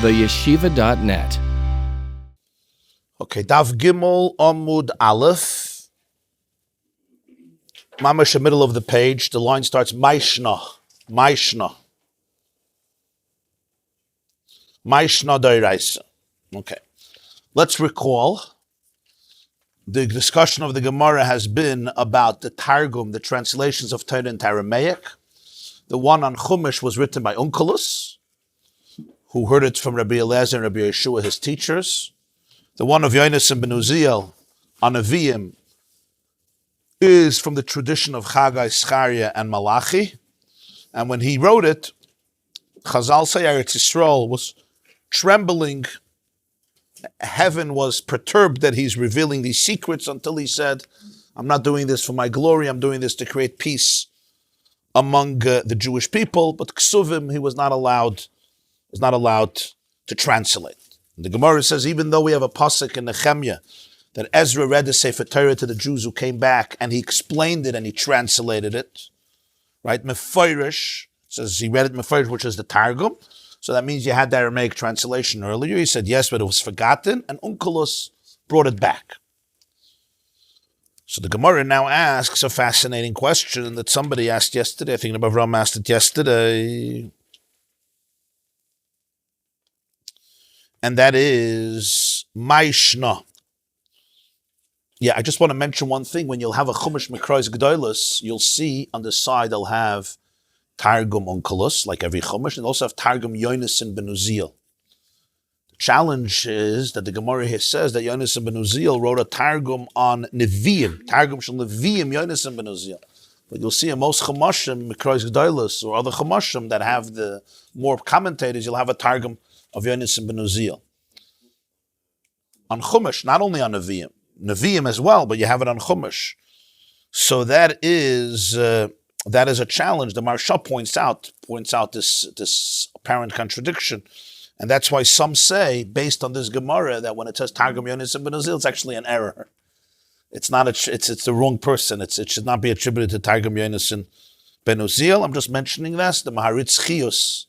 theyeshiva.net. Okay, Daf Gimel Amud Aleph. Mamash, the middle of the page. The line starts Maishna. Maishna Doiraisa. Okay. Let's recall the discussion of the Gemarah has been about the Targum, the translations of Torah into Aramaic. The one on Chumash was written by Onkelos, who heard it from Rabbi Eliezer and Rabbi Yeshua, his teachers. The one of Yonis and Ben Uziel on Nevi'im is from the tradition of Chagai, Scharia, and Malachi. And when he wrote it, Chazal say Eretz Yisrael was trembling. Heaven was perturbed that he's revealing these secrets until he said, I'm not doing this for my glory, I'm doing this to create peace among the Jewish people. But Ksuvim, he was not allowed to translate. The Gemarah says, even though we have a pasuk in Nehemiah that Ezra read the Sefer Torah to the Jews who came back, and he explained it and he translated it, right? Mefarish says he read it Mefarish, which is the Targum. So that means you had the Aramaic translation earlier. He said yes, but it was forgotten, and Onkelos brought it back. So the Gemarah now asks a fascinating question that somebody asked yesterday. I think Rabbi Avram asked it yesterday. And that is Maishna. Yeah, I just want to mention one thing. When you'll have a Chumash Mikrais G'daylos, you'll see on the side they'll have Targum Onkelos, like every Chumash, and also have Targum Yonis and Ben Uziel. The challenge is that the Gemarah here says that Yonis and Ben Uziel wrote a Targum on Nevi'im, Targum Shel Nevi'im, Yonis and Ben Uziel. But you'll see in most Chumashim, Mikrais G'daylos, or other Chumashim that have the more commentators, you'll have a Targum of Yonis and Ben Uziel. On Chumash, not only on Nevi'im as well, but you have it on Chumash. So that is a challenge. The Marsha points out this apparent contradiction. And that's why some say, based on this Gemarah, that when it says Targum Yonis and Ben Uziel, it's actually an error. It's not. It's the wrong person. It should not be attributed to Targum Yonis and Ben Uziel. I'm just mentioning this. The Maharitz Chiyus.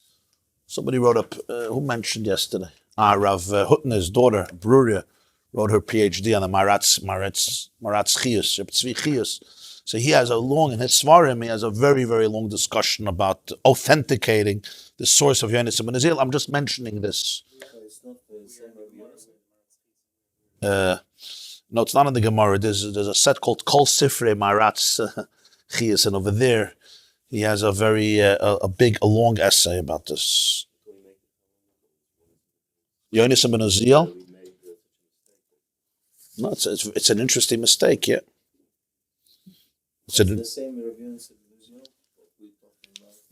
Somebody wrote up, who mentioned yesterday? Rav Hutner's daughter, Bruria, wrote her PhD on the Maratz Chiyus, Reb Tzvi Chiyus. So he has a long, in his Svarim, he has a very, very long discussion about authenticating the source of Yonis and Ben Uziel. I'm just mentioning this. It's not the same No, it's not in the Gemarah. There's a set called Kol Sifrei Maratz Chiyus, and over there, he has a very a long essay about this. Yonis and Ben Uziel? No, it's an interesting mistake, yeah. The same Yonis and Ben Uziel?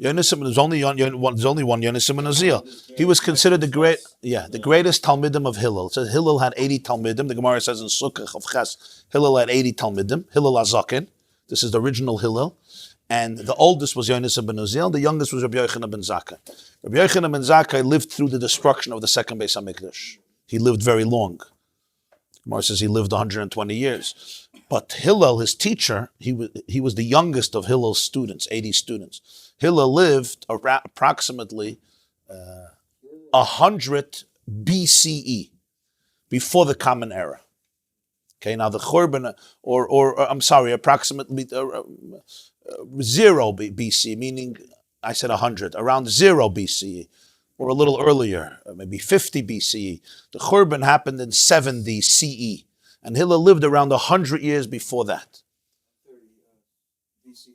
Yonis and Ben Uziel, there's only one Yonis and Ben Uziel. He was considered the greatest Talmidim of Hillel. It says Hillel had 80 Talmidim. The Gemarah says in Sukkah of Ches, Hillel had 80 Talmidim. Hillel Azaken. This is the original Hillel. And the oldest was Yonis ben Uziel, the youngest was Rabbi Yochanan ben Zakkai. Rabbi Yochanan ben Zakkai lived through the destruction of the second Beis HaMikdash. He lived very long. Gemara says he lived 120 years. But Hillel, his teacher, he was the youngest of Hillel's students, 80 students. Hillel lived approximately 100 BCE, before the Common Era. Okay, now the Churban, approximately 0 BC, meaning I said 100, around 0 BCE, or a little earlier, maybe 50 BCE. The Churban happened in 70 CE, and Hillel lived around 100 years before that. 30 BCE.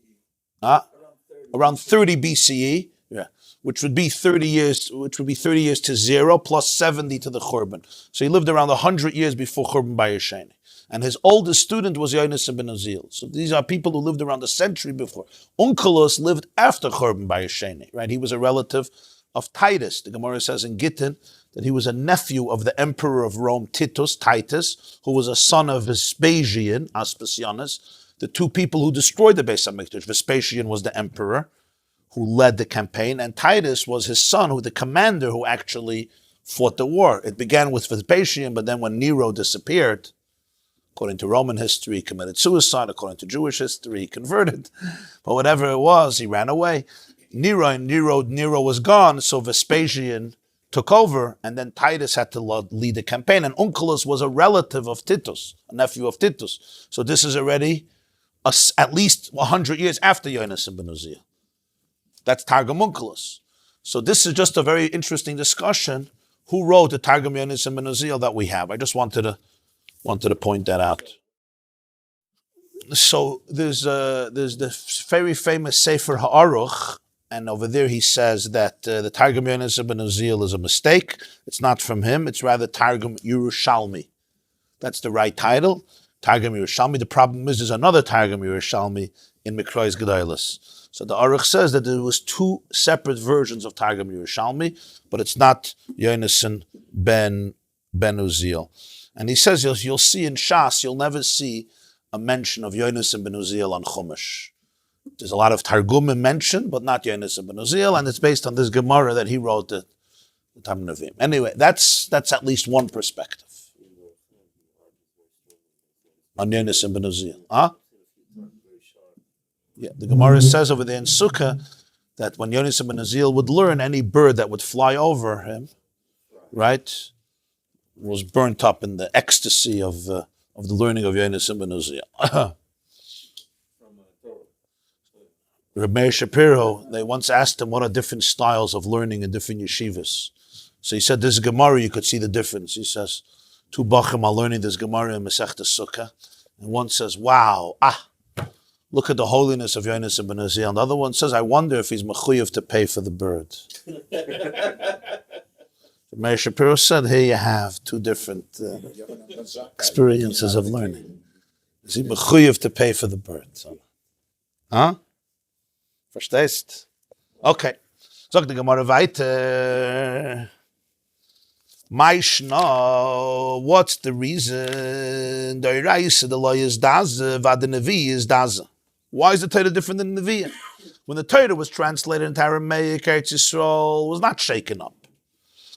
Around 30 BCE, yeah, which would be 30 years to 0 plus 70 to the Churban. So he lived around 100 years before Churban Bayesheni. And his oldest student was Yonis ben Uziel. So these are people who lived around a century before. Onkelos lived after Churban Bayesheni, right? He was a relative of Titus. The Gemarah says in Gittin that he was a nephew of the emperor of Rome, Titus, who was a son of Vespasian, Aspasianus, the two people who destroyed the Beis HaMikdash. Vespasian was the emperor who led the campaign, and Titus was his son, the commander who actually fought the war. It began with Vespasian, but then when Nero disappeared, according to Roman history, he committed suicide. According to Jewish history, he converted. But whatever it was, he ran away. Nero was gone, so Vespasian took over, and then Titus had to lead the campaign. And Onkelos was a relative of Titus, a nephew of Titus. So this is already at least 100 years after Yonasan ben Uzziah. That's Targum Onkelos. So this is just a very interesting discussion. Who wrote the Targum Yonasan ben Uzziah that we have? I just wanted to point that out. So there's the very famous Sefer Ha'aruch, and over there he says that the Targum Yonasan ben Uzziah is a mistake. It's not from him. It's rather Targum Yerushalmi. That's the right title. Targum Yerushalmi. The problem is there's another Targum Yerushalmi in Mikrois Gedolos. So the Aruch says that there was two separate versions of Targum Yerushalmi, but it's not Yonasan ben Uzziah. And he says you'll see in Shas, you'll never see a mention of Yonasan ben Uzziah on Chumash. There's a lot of Targumim mentioned, but not Yonasan ben Uzziah, and it's based on this Gemarah that he wrote the Tam Navim. Anyway, that's at least one perspective on Yonasan ben Uzziah. Huh? Yeah, the Gemarah says over there in Sukkah that when Yonasan ben Uzziah would learn, any bird that would fly over him, right, was burnt up in the ecstasy of the learning of Yonasan ben Uzziah. Rabbi Shapiro, they once asked him what are different styles of learning in different yeshivas. So he said, this Gemarah, you could see the difference. He says, two Bachim are learning this Gemarah in Masechta Sukkah, and one says, wow, look at the holiness of Yonasan ben Uzziah. And the other one says, I wonder if he's mechuyev to pay for the bird. Meir Shapiro said, here you have two different experiences of learning. Is he mechuyev to pay for the bird? Huh? Verstehst? Okay. Sagt die Gemarah weiter. Maishna, what's the reason? The Reise, the law is daze, vad the Navi is daze. Why is the Torah different than the Navi? When the Torah was translated into Aramaic, Eretz Yisrael was not shaken up.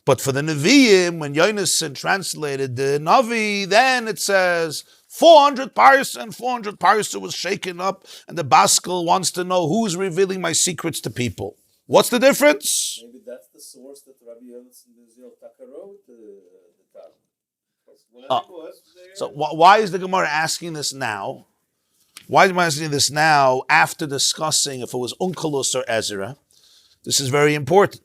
But for the Nevi'im, when Yonasan translated the Navi, then it says 400 parsa and 400 parsa was shaken up, and the Baskel wants to know who's revealing my secrets to people. What's the difference? Maybe that's the source that Rabbi Yonasan ben Uzziah wrote the Talmud. So why is the Gemarah asking this now? Why am I asking this now after discussing if it was Onkelos or Ezra? This is very important.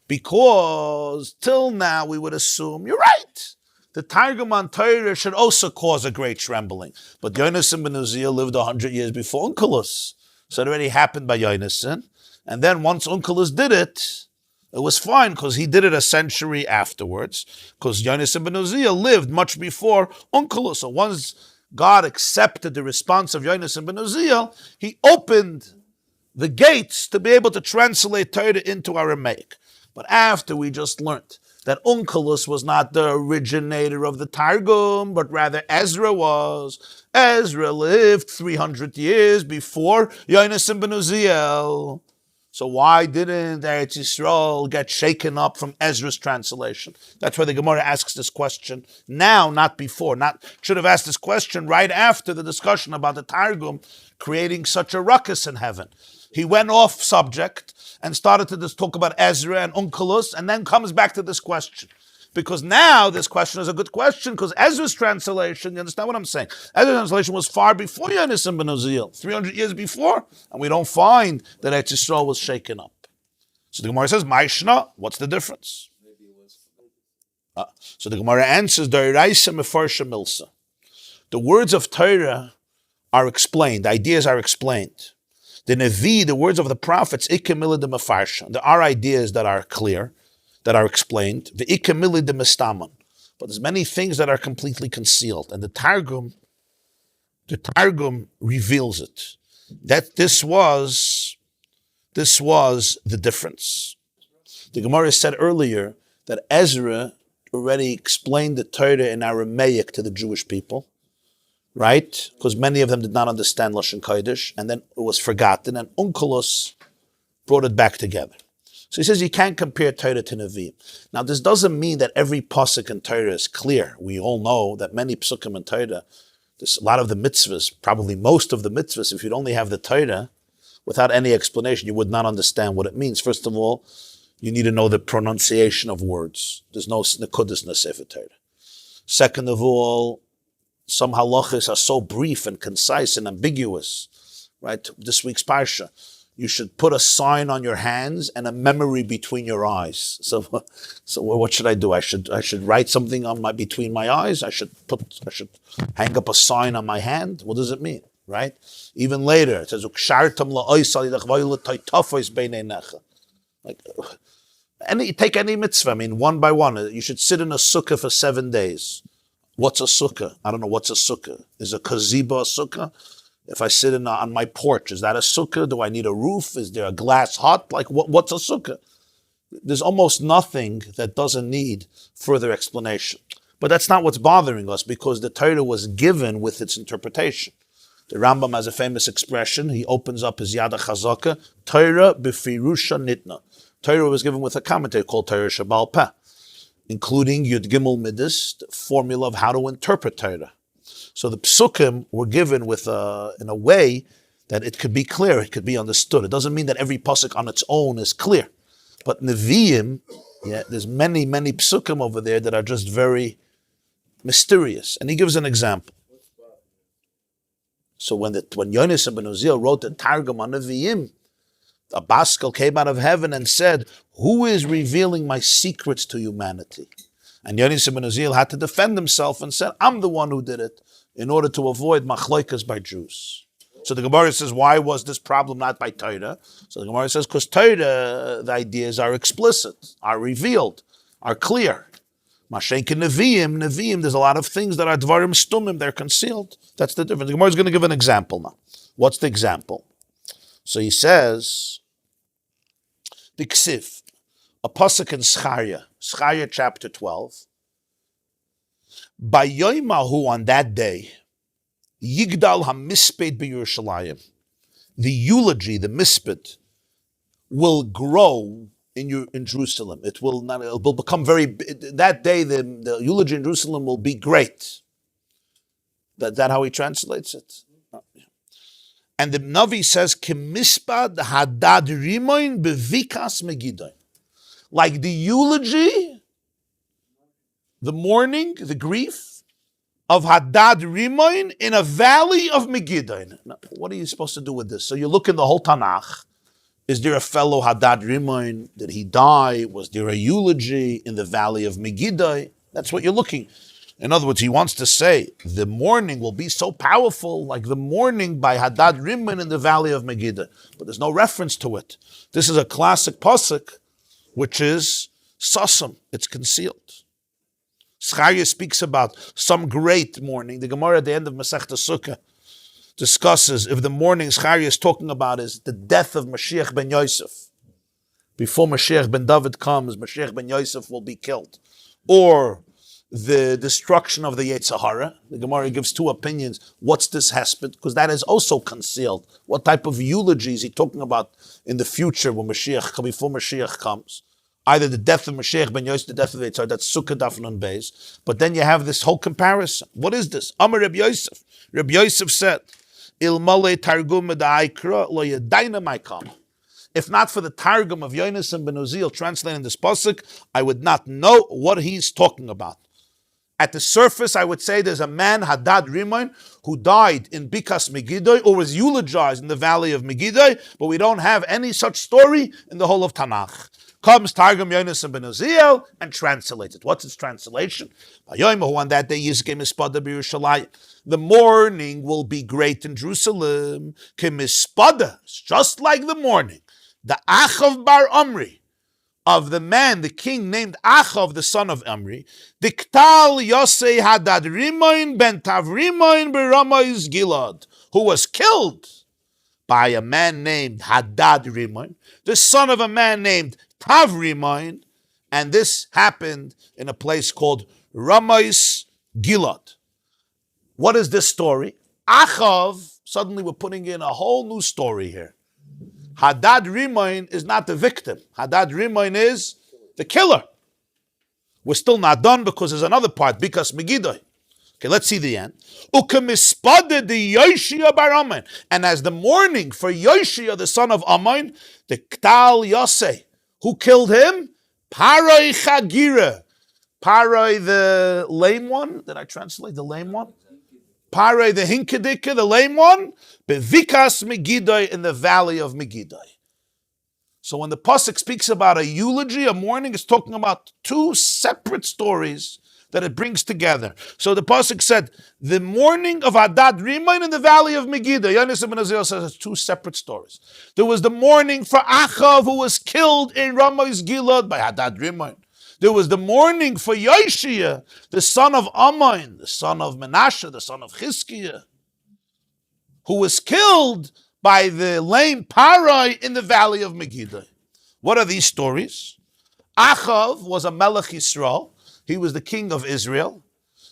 Because till now we would assume, you're right, the Targum on Torah should also cause a great trembling. But Yonasan ben Uzziah lived 100 years before Onkelos. So it already happened by Yonasan. And then once Onkelos did it, it was fine because he did it a century afterwards. Because Yonasan ben Uzziah lived much before Onkelos. So once God accepted the response of Yonasan ben Uzziah, he opened the gates to be able to translate Torah into Aramaic. But after we just learned that Onkelos was not the originator of the Targum, but rather Ezra was. Ezra lived 300 years before Yonasan ben Uzziah. So why didn't Eretz Yisrael get shaken up from Ezra's translation? That's why the Gemarah asks this question now, not before. Should have asked this question right after the discussion about the Targum creating such a ruckus in heaven. He went off subject and started to just talk about Ezra and Onkelos, and then comes back to this question. Because now this question is a good question, because Ezra's translation, you understand what I'm saying? Ezra's translation was far before Yonasan ben Uzziah, 300 years before, and we don't find that Eretz Yisrael was shaken up. So the Gemarah says, Maishna, what's the difference? So the Gemarah answers, the words of Torah are explained, the ideas are explained. The Navi, the words of the prophets, there are ideas that are clear, that are explained. But there's many things that are completely concealed. And the Targum reveals it. That this was the difference. The Gemarah said earlier that Ezra already explained the Torah in Aramaic to the Jewish people. Right? Because many of them did not understand Lashon Kodesh, and then it was forgotten, and Onkelos brought it back together. So he says you can't compare Torah to Navi. Now this doesn't mean that every pasuk in Torah is clear. We all know that many psukim in Torah, there's a lot of the mitzvahs, probably most of the mitzvahs, if you'd only have the Torah, without any explanation, you would not understand what it means. First of all, You need to know the pronunciation of words. There's no nekudas in the Sefer Torah. Second of all, some halachas are so brief and concise and ambiguous, right? This week's Parsha, you should put a sign on your hands and a memory between your eyes. So what should I do? I should write something on between my eyes. I should hang up a sign on my hand. What does it mean, right? Even later, it says, take any mitzvah. I mean, one by one. You should sit in a sukkah for 7 days. What's a sukkah? I don't know. What's a sukkah? Is a gazebo a sukkah? If I sit on my porch, is that a sukkah? Do I need a roof? Is there a glass hut? Like, what's a sukkah? There's almost nothing that doesn't need further explanation. But that's not what's bothering us, because the Torah was given with its interpretation. The Rambam has a famous expression. He opens up his Yad HaChazaka, Torah b'firusha nitna. Torah was given with a commentary called Torah Shabal Peh, including Yud Gimel Midas, the formula of how to interpret Torah. So the psukim were given in a way that it could be clear, it could be understood. It doesn't mean that every pasuk on its own is clear. But Nevi'im, there's many, many psukim over there that are just very mysterious. And he gives an example. So when Yonis ben Uziel wrote the Targum on Nevi'im, a Baskel came out of heaven and said, who is revealing my secrets to humanity? And Yonis ben Uziel had to defend himself and said, I'm the one who did it, in order to avoid machloikas by Jews. So the Gemarah says, why was this problem not by Torah? So the Gemarah says, because Torah, the ideas are explicit, are revealed, are clear. Mashenka Nevi'im, there's a lot of things that are dvarim stumim, they're concealed. That's the difference. The Gemarah is going to give an example now. What's the example? So he says, the Ksiv, a pasuk in Zechariah chapter 12, by Yoimahu, on that day, Yigdal HaMisped b'Yerushalayim, the eulogy, the misped, will grow in Jerusalem. It will become that day the eulogy in Jerusalem will be great. That how he translates it? And the Navi says, Kemispad Hadad Rimoin bevikas Megiddo. Like the eulogy, the mourning, the grief of Hadad Rimoin in a valley of Megiddo. Now, what are you supposed to do with this? So you look in the whole Tanakh. Is there a fellow Hadad Rimoin? Did he die? Was there a eulogy in the valley of Megiddo? That's what you're looking. In other words, he wants to say the mourning will be so powerful, like the mourning by Hadad Rimoin in the valley of Megiddo. But there's no reference to it. This is a classic pasuk, which is sasam. It's concealed. Zechariah speaks about some great mourning. The Gemarah at the end of Masechta Sukkah discusses if the mourning Zechariah is talking about is the death of Mashiach ben Yosef. Before Mashiach ben David comes, Mashiach ben Yosef will be killed. Or the destruction of the Yetzer Hara. The Gemarah gives two opinions. What's this hesped? Because that is also concealed. What type of eulogy is he talking about in the future when before Mashiach comes? Either the death of Mashiach ben Yosef, the death of the Yetzer Hara, that's Sukkah Daf Nun Beis. But then you have this whole comparison. What is this? Amar Rabbi Yosef. Rabbi Yosef said, Ilmale Targum Da'ikra lo yadayna ma'ikam. If not for the Targum of Yonis and Ben Uziel translating this pasuk, I would not know what he's talking about. At the surface, I would say there's a man, Hadad Rimoin, who died in Bikas Megiddo or was eulogized in the valley of Megiddo, but we don't have any such story in the whole of Tanakh. Comes Targum Yonis and Ben Uziel and translates it. What's its translation? On that day, the mourning will be great in Jerusalem. Just like the mourning. The Achav bar Omri, of the man, the king named Achav, the son of Omri, Diktal Yosei Hadad Rimoin ben Tavrimoin b'Ramais Gilad, who was killed by a man named Hadad Rimoin, the son of a man named Tavrimoin, and this happened in a place called Ramais Gilad. What is this story? Achav, suddenly we're putting in a whole new story here. Hadad Rimoin is not the victim. Hadad Rimoin is the killer. We're still not done because there's another part, because Megiddo. Okay, let's see the end. And as the mourning for Yoshia, the son of Ammon, the Ktal Yosei, Who killed him? Paroi Chagira. Paroi the lame one. Did I translate the lame one? Paroi the Hinkadika, the lame one. Bevikas Megiddo, in the valley of Megiddo. So when the pasuk speaks about a eulogy, a mourning, it's talking about two separate stories that it brings together. So the pasuk said, the mourning of Hadad Rimain in the valley of Megiddo. Yonis ibn Azil says it's two separate stories. There was the mourning for Achav, who was killed in Ramah's Gilad by Hadad Rimain. There was the mourning for Yoshia, the son of Ammon, the son of Menashe, the son of Chizkiah, who was killed by the lame Parai in the valley of Megiddo. What are these stories? Achav was a Melech Yisrael. He was the king of Israel,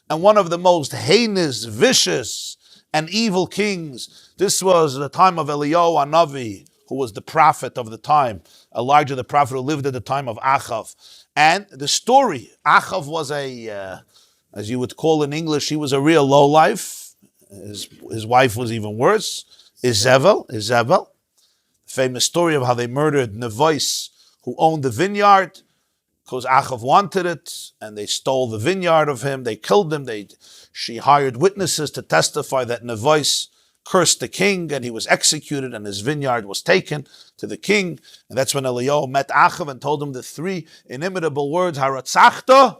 and one of the most heinous, vicious, and evil kings. This was the time of Eliyahu Navi, who was the prophet of the time. Elijah, the prophet who lived at the time of Achav. And the story, Achav was as you would call in English, he was a real lowlife. His wife was even worse. Izebel. The famous story of how they murdered Nevois, who owned the vineyard, because Achav wanted it, and they stole the vineyard of him. They killed him. She hired witnesses to testify that Nevois cursed the king, and he was executed, and his vineyard was taken to the king. And that's when Eliyahu met Achav and told him the three inimitable words, Haratzachta,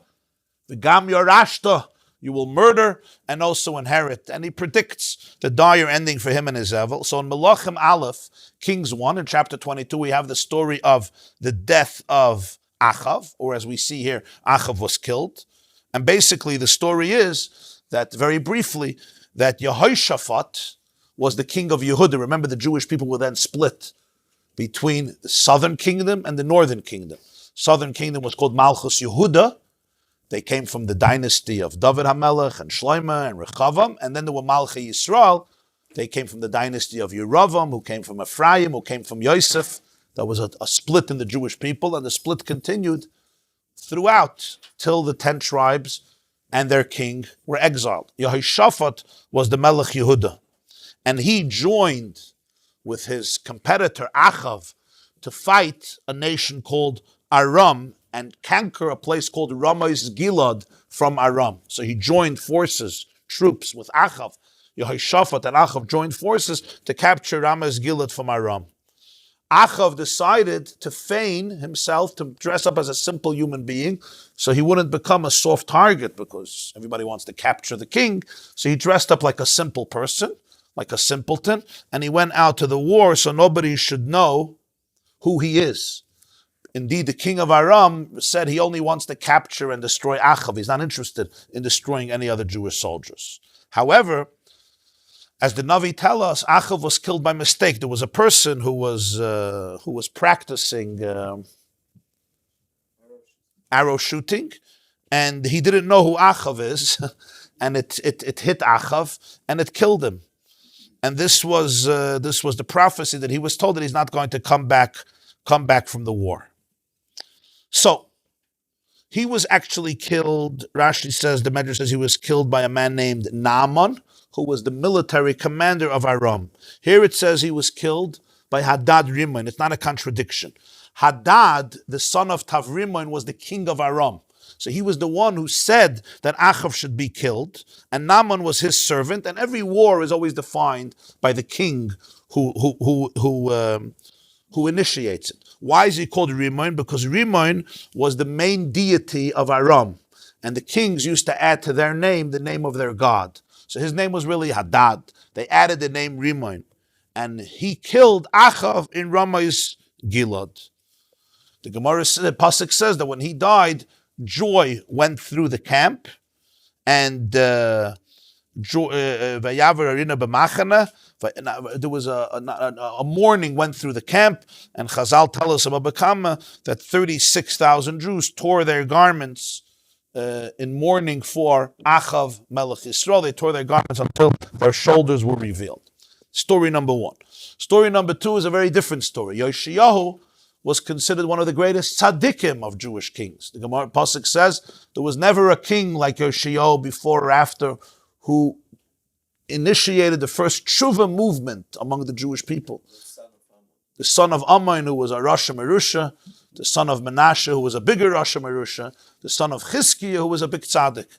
V'gam Yorashta, you will murder and also inherit. And he predicts the dire ending for him and his Evel. So in Melachim Aleph, Kings 1, in chapter 22, we have the story of the death of Achav, or as we see here, Achav was killed. And basically the story is that, very briefly, that Yehoshaphat was the king of Yehuda. Remember, the Jewish people were then split between the southern kingdom and the northern kingdom. Southern kingdom was called Malchus Yehuda. They came from the dynasty of David HaMelech and Shlomo and Rechavam. And then there were Malchei Yisrael. They came from the dynasty of Yeravam, who came from Ephraim, who came from Yosef. There was a split in the Jewish people, and the split continued throughout till the 10 tribes and their king were exiled. Yehoshaphat was the Melech Yehuda, and he joined with his competitor Achav to fight a nation called Aram and conquer a place called Ramah's Gilad from Aram. So he joined forces, troops with Achav. Yehoshaphat and Achav joined forces to capture Ramah's Gilad from Aram. Achav decided to feign himself, to dress up as a simple human being, so he wouldn't become a soft target, because everybody wants to capture the king. So he dressed up like a simple person, like a simpleton, and he went out to the war so nobody should know who he is. Indeed, the king of Aram said he only wants to capture and destroy Achav. He's not interested in destroying any other Jewish soldiers. However, as the Navi tell us, Achav was killed by mistake. There was a person who was practicing arrow shooting, and he didn't know who Achav is, and it hit Achav and it killed him. And this was the prophecy that he was told that he's not going to come back from the war. So he was actually killed. Rashi says, the Medrash says, he was killed by a man named Naaman, who was the military commander of Aram. Here it says he was killed by Hadad Rimmon. It's not a contradiction. Hadad, the son of Tavrimmon, was the king of Aram. So he was the one who said that Achav should be killed, and Naaman was his servant. And every war is always defined by the king who initiates it. Why is he called Rimmon? Because Rimmon was the main deity of Aram, and the kings used to add to their name the name of their god. So his name was really Hadad. They added the name Rimmon, and he killed Achav in Ramah's Gilad. The Gemarah, the pasuk says that when he died, joy went through the camp, and there was a mourning went through the camp, and Chazal tell us about Bekama that 36,000 Jews tore their garments in mourning for Achav Melech Yisrael. They tore their garments until their shoulders were revealed. Story number one. Story number two is a very different story. Yoshiyahu was considered one of the greatest tzaddikim of Jewish kings. The Gemarah pasuk says there was never a king like Yoshiyahu before or after who initiated the first tshuva movement among the Jewish people. The son of Ammon, who was a Rasha Merusha, the son of Menashe, who was a bigger Rasha Merusha, the son of Chizkiah, who was a big tzaddik.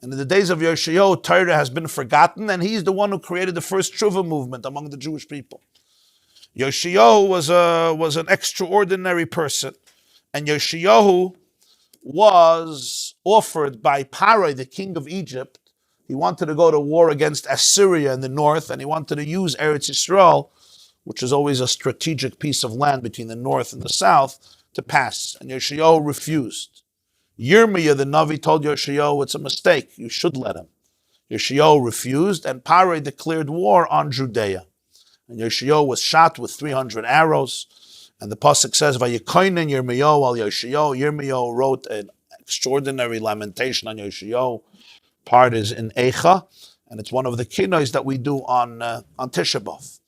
And in the days of Yoshiyahu, Torah has been forgotten, and he's the one who created the first Tshuva movement among the Jewish people. Yoshiyahu was an extraordinary person, and Yoshiyahu was offered by Parai, the king of Egypt. He wanted to go to war against Assyria in the north, and he wanted to use Eretz Yisrael, which is always a strategic piece of land between the north and the south, to pass. And Yoshiyahu refused. Yirmiyah, the Navi, told Yoshiyahu, it's a mistake, you should let him. Yoshiyahu refused, and Parai declared war on Judea. And Yoshiyahu was shot with 300 arrows. And the pasuk says, "Vayikoinen Yirmiyahu al Yoshiyahu." Yirmiyahu wrote an extraordinary lamentation on Yoshiyahu. Part is in Eicha, and it's one of the kinois that we do on Tisha B'Av.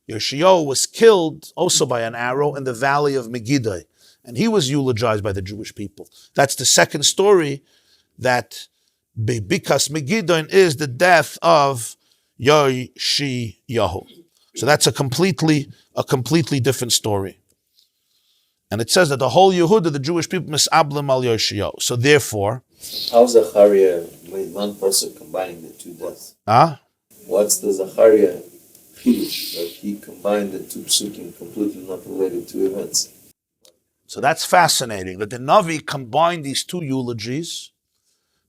Yoshiyahu was killed also by an arrow in the valley of Megiddo, and he was eulogized by the Jewish people. That's the second story, that Bikas Megiddo is the death of Yoshiyahu. So that's a completely different story. And it says that the whole Yehuda, the Jewish people, misablim al Yoshiyahu. So therefore, how Zachariah made one person combining the two deaths? What's the Zachariah Chidush? That he combined the two psukim completely not related to events. So that's fascinating, that the Navi combined these two eulogies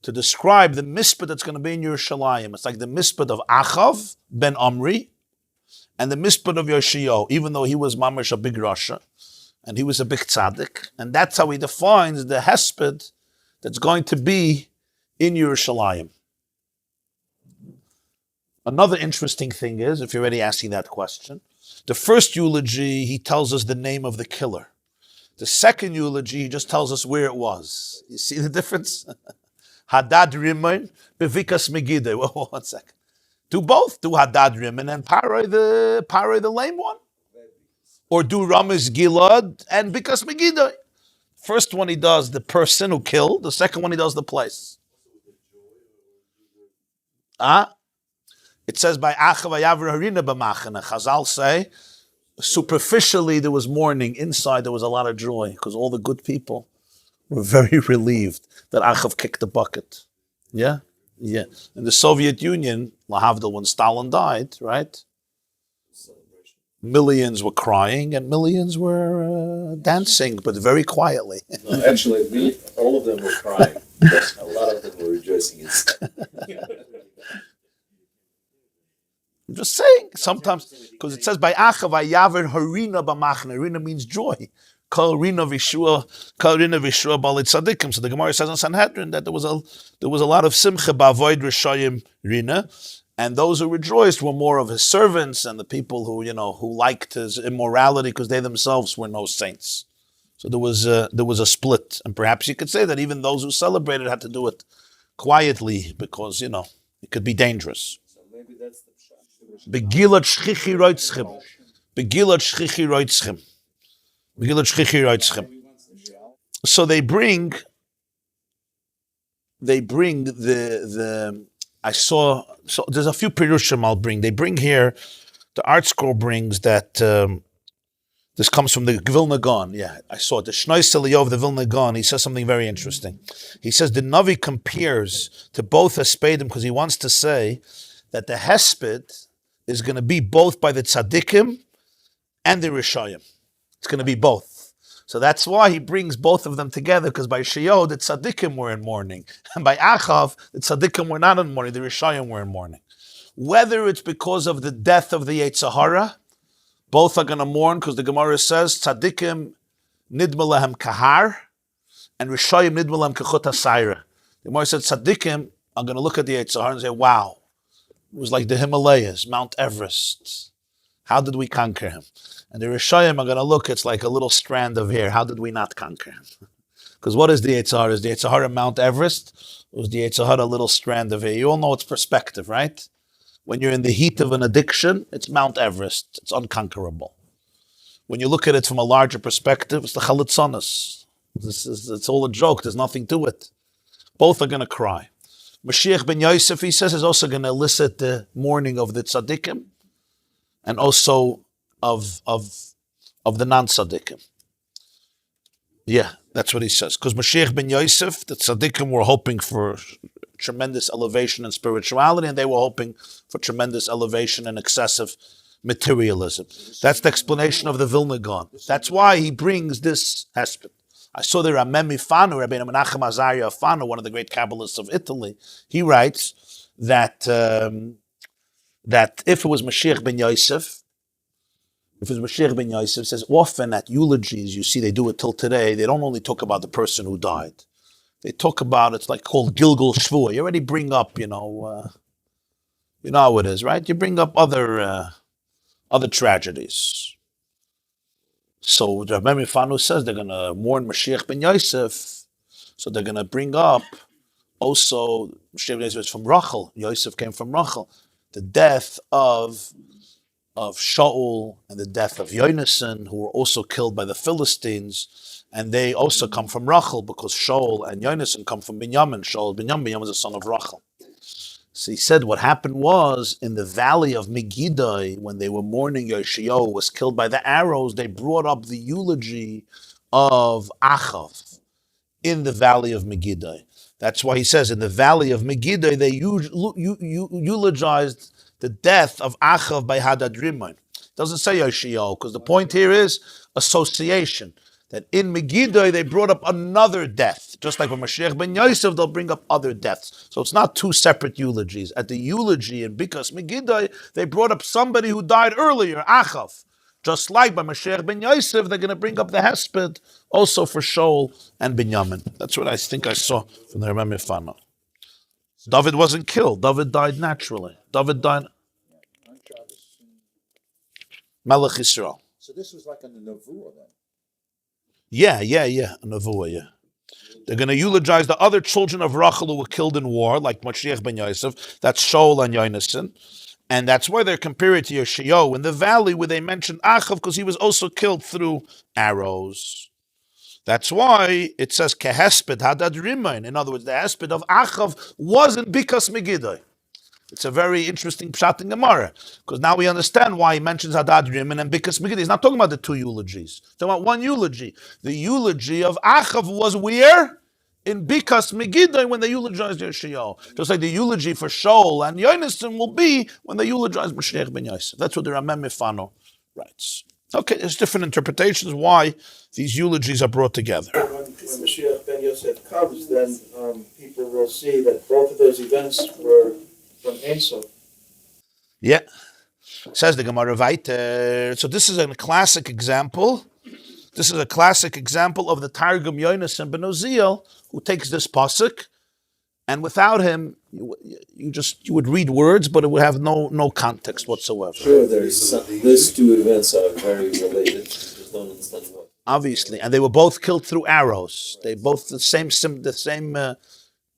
to describe the mispah that's going to be in Yerushalayim. It's like the mispah of Achav ben Omri and the mispah of Yoshiyahu, even though he was mamash a big Rasha and he was a big tzaddik. And that's how he defines the hesped that's going to be in Yerushalayim. Another interesting thing is, if you're already asking that question, the first eulogy, he tells us the name of the killer. The second eulogy, he just tells us where it was. You see the difference? Hadad Rimmon, Bevikas Megiddo. Well, 1 second. Do both. Do Hadad Rimmon and Parai the lame one. Or do Ramez Gilad and Bikas Megiddo. First one he does the person who killed. The second one he does the place. It says by Achav Ayavar Harina b'machana. Chazal say, superficially there was mourning. Inside there was a lot of joy because all the good people were very relieved that Achav kicked the bucket. Yeah? Yeah. In the Soviet Union, Lahavdil, when Stalin died, right? Millions were crying and millions were dancing, but very quietly. No, actually, all of them were crying. But a lot of them were rejoicing instead. I'm just saying, sometimes, because it says by Achav Ayaver Harina b'machna. Harina means joy. Kol Rina Vishua Balit Tzadikim. So the Gemarah says on Sanhedrin that there was a lot of simcha b'avoid Rishayim Rina, and those who rejoiced were more of his servants and the people who liked his immorality because they themselves were no saints. So there was a split, and perhaps you could say that even those who celebrated had to do it quietly because it could be dangerous. So maybe that's the pshat. Begillat shchichi roitzchem. Begillat shchichi roitzchem. So they bring the so there's a few pirushim I'll bring. They bring here, the art scroll brings that this comes from the Vilna Gaon. Yeah, I saw it. The Shnois Eliyahu of the Vilna Gaon, he says something very interesting. He says the Navi compares to both Hespedim because he wants to say that the Hesped is going to be both by the Tzadikim and the Rishayim. It's going to be both. So that's why he brings both of them together, because by Sheo, the Tzaddikim were in mourning. And by Achav, the Tzaddikim were not in mourning, the Rishayim were in mourning. Whether it's because of the death of the Yetzirah, both are going to mourn, because the Gemarah says, Tzaddikim nidmalahem kahar, and Rishayim nidmalahem kechut hasayra. The Gemarah said, Tzaddikim are going to look at the Yetzirah and say, wow, it was like the Himalayas, Mount Everest. How did we conquer him? And the Rishayim are going to look, it's like a little strand of hair. How did we not conquer him? Because what is the Yetzirah? Is the Yetzirah Mount Everest? Or is the Yetzirah a little strand of hair? You all know it's perspective, right? When you're in the heat of an addiction, it's Mount Everest. It's unconquerable. When you look at it from a larger perspective, it's the Chalitzonis. It's all a joke. There's nothing to it. Both are going to cry. Mashiach ben Yosef, he says, is also going to elicit the mourning of the tzaddikim and also of the non-tzaddikim. Yeah, that's what he says. Because Mashiach ben Yosef, the tzaddikim were hoping for tremendous elevation in spirituality, and they were hoping for tremendous elevation in excessive materialism. That's the explanation of the Vilna Gaon. That's why he brings this hesped. I saw the Ramemi Fanu, Rabbi Menachem Azaria Fanu, one of the great Kabbalists of Italy. He writes that that if it was Mashiach ben Yosef, says often at eulogies, you see they do it till today, they don't only talk about the person who died. They talk about, it's like called Gilgal Shvua. You already bring up, you know how it is, right? You bring up other tragedies. So the Rabbi Fanu says they're going to mourn Mashiach ben Yosef, so they're going to bring up also, Mashiach ben Yosef is from Rachel. Yosef came from Rachel. The death of Shaul and the death of Yonasan, who were also killed by the Philistines, and they also come from Rachel because Shaul and Yonasan come from Binyamin. Binyamin was the son of Rachel. So he said what happened was in the valley of Megiddo, when they were mourning Yoshiyahu was killed by the arrows, they brought up the eulogy of Achav in the valley of Megiddo. That's why he says in the valley of Megiddo they eulogized the death of Achav by Hadad Rimon. It doesn't say Yoshiyahu, because the point here is association. That in Megiddo they brought up another death. Just like when Mashiach ben Yosef, they'll bring up other deaths. So it's not two separate eulogies. At the eulogy in Bikas Megiddo, they brought up somebody who died earlier, Achav. Just like by Mashiach ben Yosef, they're going to bring up the hesped also for Shaul and Binyamin. That's what I think I saw from the Rabbi Fana. David wasn't killed. David died naturally. David died. Melech Yisrael. So this was like a nevuah then? Yeah, a nevuah, yeah. They're going to eulogize the other children of Rachel who were killed in war, like Mashiach ben Yosef. That's Shaul and Yonasan. And that's why they're compared to Yoshiyahu in the valley where they mentioned Achav, because he was also killed through arrows. That's why it says Kehesped Hadad Rimain. In other words, the hesped of Achav wasn't Bikas Megiddo. It's a very interesting pshat in Gemarah, because now we understand why he mentions Hadad Rimain and Bikas Megiddo. He's not talking about the two eulogies. He's talking about one eulogy. The eulogy of Achav was where? In Bikas Megiddo, when they eulogized Yoshiyahu. Just like the eulogy for Shaul and Yonasan will be when they eulogize Mashiach ben Yosef. That's what the Rameh Mifano writes. Okay, there's different interpretations why these eulogies are brought together. When Mashiach ben Yosef comes, then people will see that both of those events were from Esau. Yeah. Says the Gemarah weiter. So this is a classic example. This is a classic example of the Targum Yonasan ben Uziel, who takes this pasuk, and without him, you would read words, but it would have no context whatsoever. Sure, these two events are very related. I just don't understand why. Obviously, and they were both killed through arrows. They both the same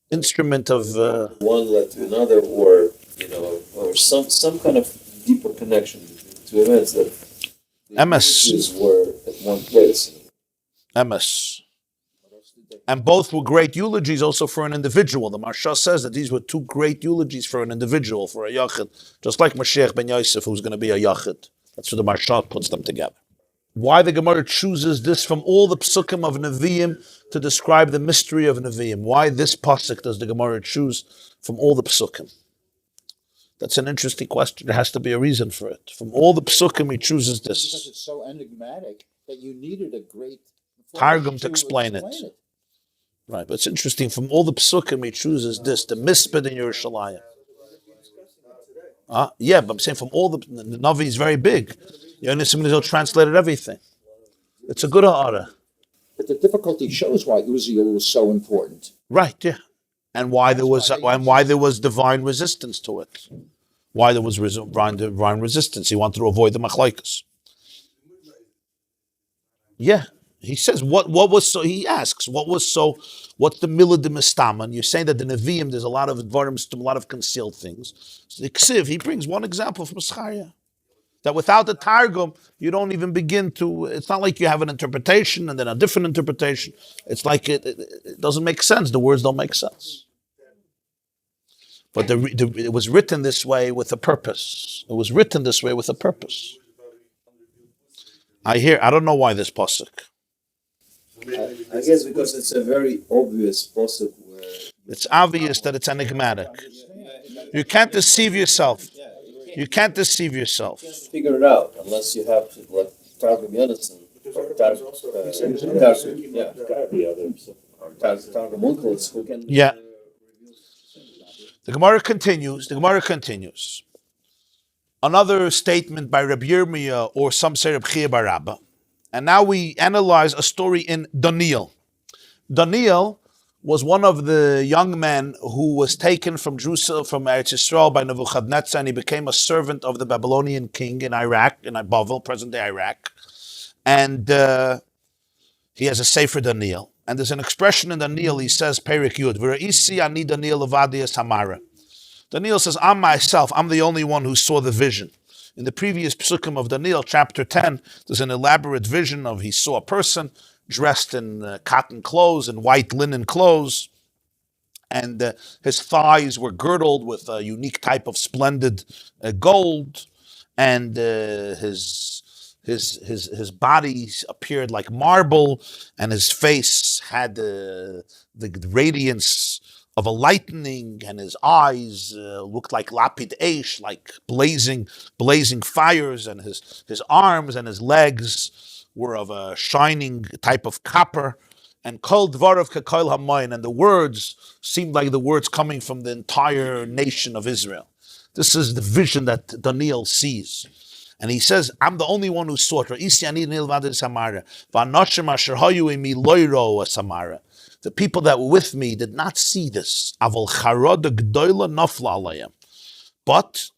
instrument of. One led to another, or some kind of deeper connection between the two events that the MS were at one place. MS. And both were great eulogies also for an individual. The Marsha says that these were two great eulogies for an individual, for a yachid, just like Mashiach ben Yosef, who's going to be a yachid. That's what the Marsha puts them together. Why the Gemarah chooses this from all the psukim of Nevi'im to describe the mystery of Nevi'im? Why this pasuk does the Gemarah choose from all the psukim? That's an interesting question. There has to be a reason for it. From all the psukim, he chooses this. Because it's so enigmatic that you needed a great Targum to explain it. Right, but it's interesting. From all the psukim, he chooses this, the misped in Yerushalayim. Yeah, but I'm saying from all the Navi is very big. Yonasan translated everything. It's a good ha'ara. But the difficulty shows why Uziel was so important. Right, yeah. And why there was divine resistance to it. Why there was divine resistance. He wanted to avoid the machlaikas. Yeah. He says, what was so, he asks, what's the milah de mistaman? You're saying that the Nevi'im, there's a lot of dvarim, a lot of concealed things. So the Ksiv, he brings one example from Zechariah. That without the Targum, you don't even begin to, it's not like you have an interpretation and then a different interpretation. It's like it doesn't make sense. The words don't make sense. But it was written this way with a purpose. It was written this way with a purpose. I don't know why this pasuk. I guess because it's a very obvious possible where It's obvious that it's enigmatic. You can't deceive yourself. You can't deceive yourself. figure it out unless you have to, like Targum Yonason or Targum, yeah, gotta be others. Or Targum uncles who can. Yeah. The Gemarah continues. Another statement by Rabbi Yirmiyah, or some say Rabbi Chia bar Rabba. And now we analyze a story in Daniel. Daniel was one of the young men who was taken from Jerusalem, from Eretz Yisrael by Nebuchadnezzar, and he became a servant of the Babylonian king in Iraq, in Bavel, present-day Iraq. And he has a Sefer Daniel. And there's an expression in Daniel, he says, Perik Yud, V'ra'isi ani Daniel levadi es hamara. Daniel says, I'm the only one who saw the vision. In the previous psukim of Daniel, chapter 10, there's an elaborate vision of he saw a person dressed in cotton clothes and white linen clothes, and his thighs were girdled with a unique type of splendid gold, and his body appeared like marble, and his face had the radiance of a lightning, and his eyes looked like lapid eish, like blazing fires, and his arms and his legs were of a shining type of copper, and kol dvarav kekol hamayim, and the words seemed like the words coming from the entire nation of Israel. This is the vision that Daniel sees. And he says, I'm the only one who saw it. The people that were with me did not see this. But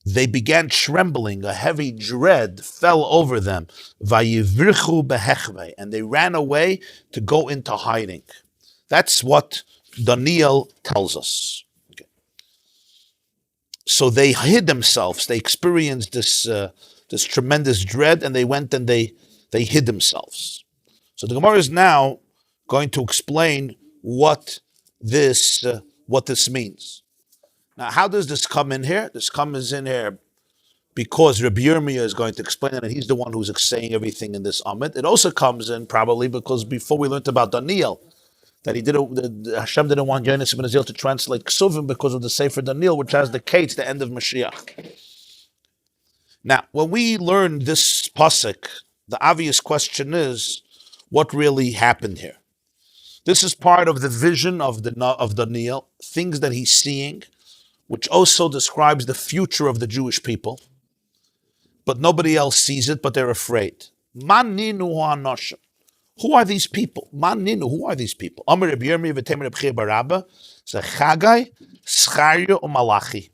they began trembling. A heavy dread fell over them. And they ran away to go into hiding. That's what Daniel tells us. Okay. So they hid themselves. They experienced this tremendous dread, and they went and they hid themselves. So the Gemarah is now going to explain what this means. Now, how does this come in here? This comes in here because Rabbi Yirmiyah is going to explain it, and he's the one who's saying everything in this Amid. It also comes in probably because before we learned about Daniel, that Hashem didn't want Yonis ibn Azil to translate Ksuvim because of the Sefer Daniel, which has the Kates, the end of Mashiach. Now, when we learn this pasuk, the obvious question is, what really happened here? This is part of the vision of Daniel, things that he's seeing, which also describes the future of the Jewish people. But nobody else sees it, but they're afraid. Man ninu ha'anoshim. Who are these people? Man ninu, who are these people? Amar Rabbi Yirmiyah v'temer Rabbi Chia bar Rabba, Chagai, Scharia, or Malachi.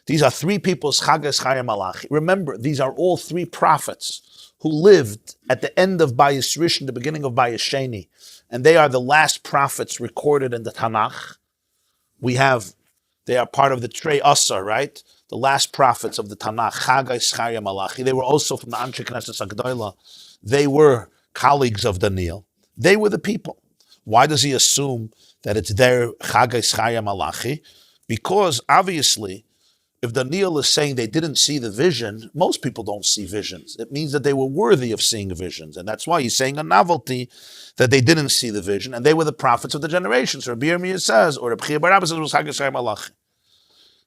These are three people, Chagai, Scharia, Malachi. Remember, these are all three prophets who lived at the end of Bayis Rishon, the beginning of Bayis Sheni. And they are the last prophets recorded in the Tanakh. They are part of the Trei Asa, right? The last prophets of the Tanakh, Chagai, Scharia, Malachi. They were also from the Anshe Knesset Agdoila. They were colleagues of Daniel. They were the people. Why does he assume that it's their Chagai, Scharia, Malachi? Because obviously, if Daniel is saying they didn't see the vision, most people don't see visions. It means that they were worthy of seeing visions. And that's why he's saying a novelty that they didn't see the vision, and they were the prophets of the generations. Rabbi Yirmiyah says, or Rabbi Chia bar Rabba says, was Chagai, Scharia, Malachi.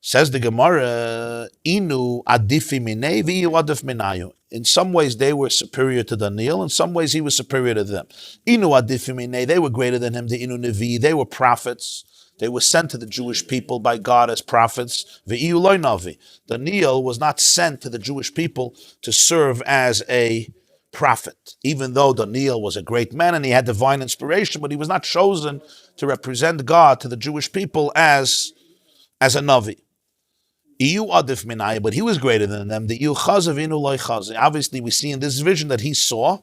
Says the Gemarah, Inu adifi minei v'iyu adif minayu. In some ways they were superior to Daniel, in some ways he was superior to them. Inu adifi minei, they were greater than him, the Inu Navi, they were prophets. They were sent to the Jewish people by God as prophets. V'iyu loy Navi. Daniel was not sent to the Jewish people to serve as a prophet. Even though Daniel was a great man and he had divine inspiration, but he was not chosen to represent God to the Jewish people as a Navi. But he was greater than them. Obviously, we see in this vision that he saw,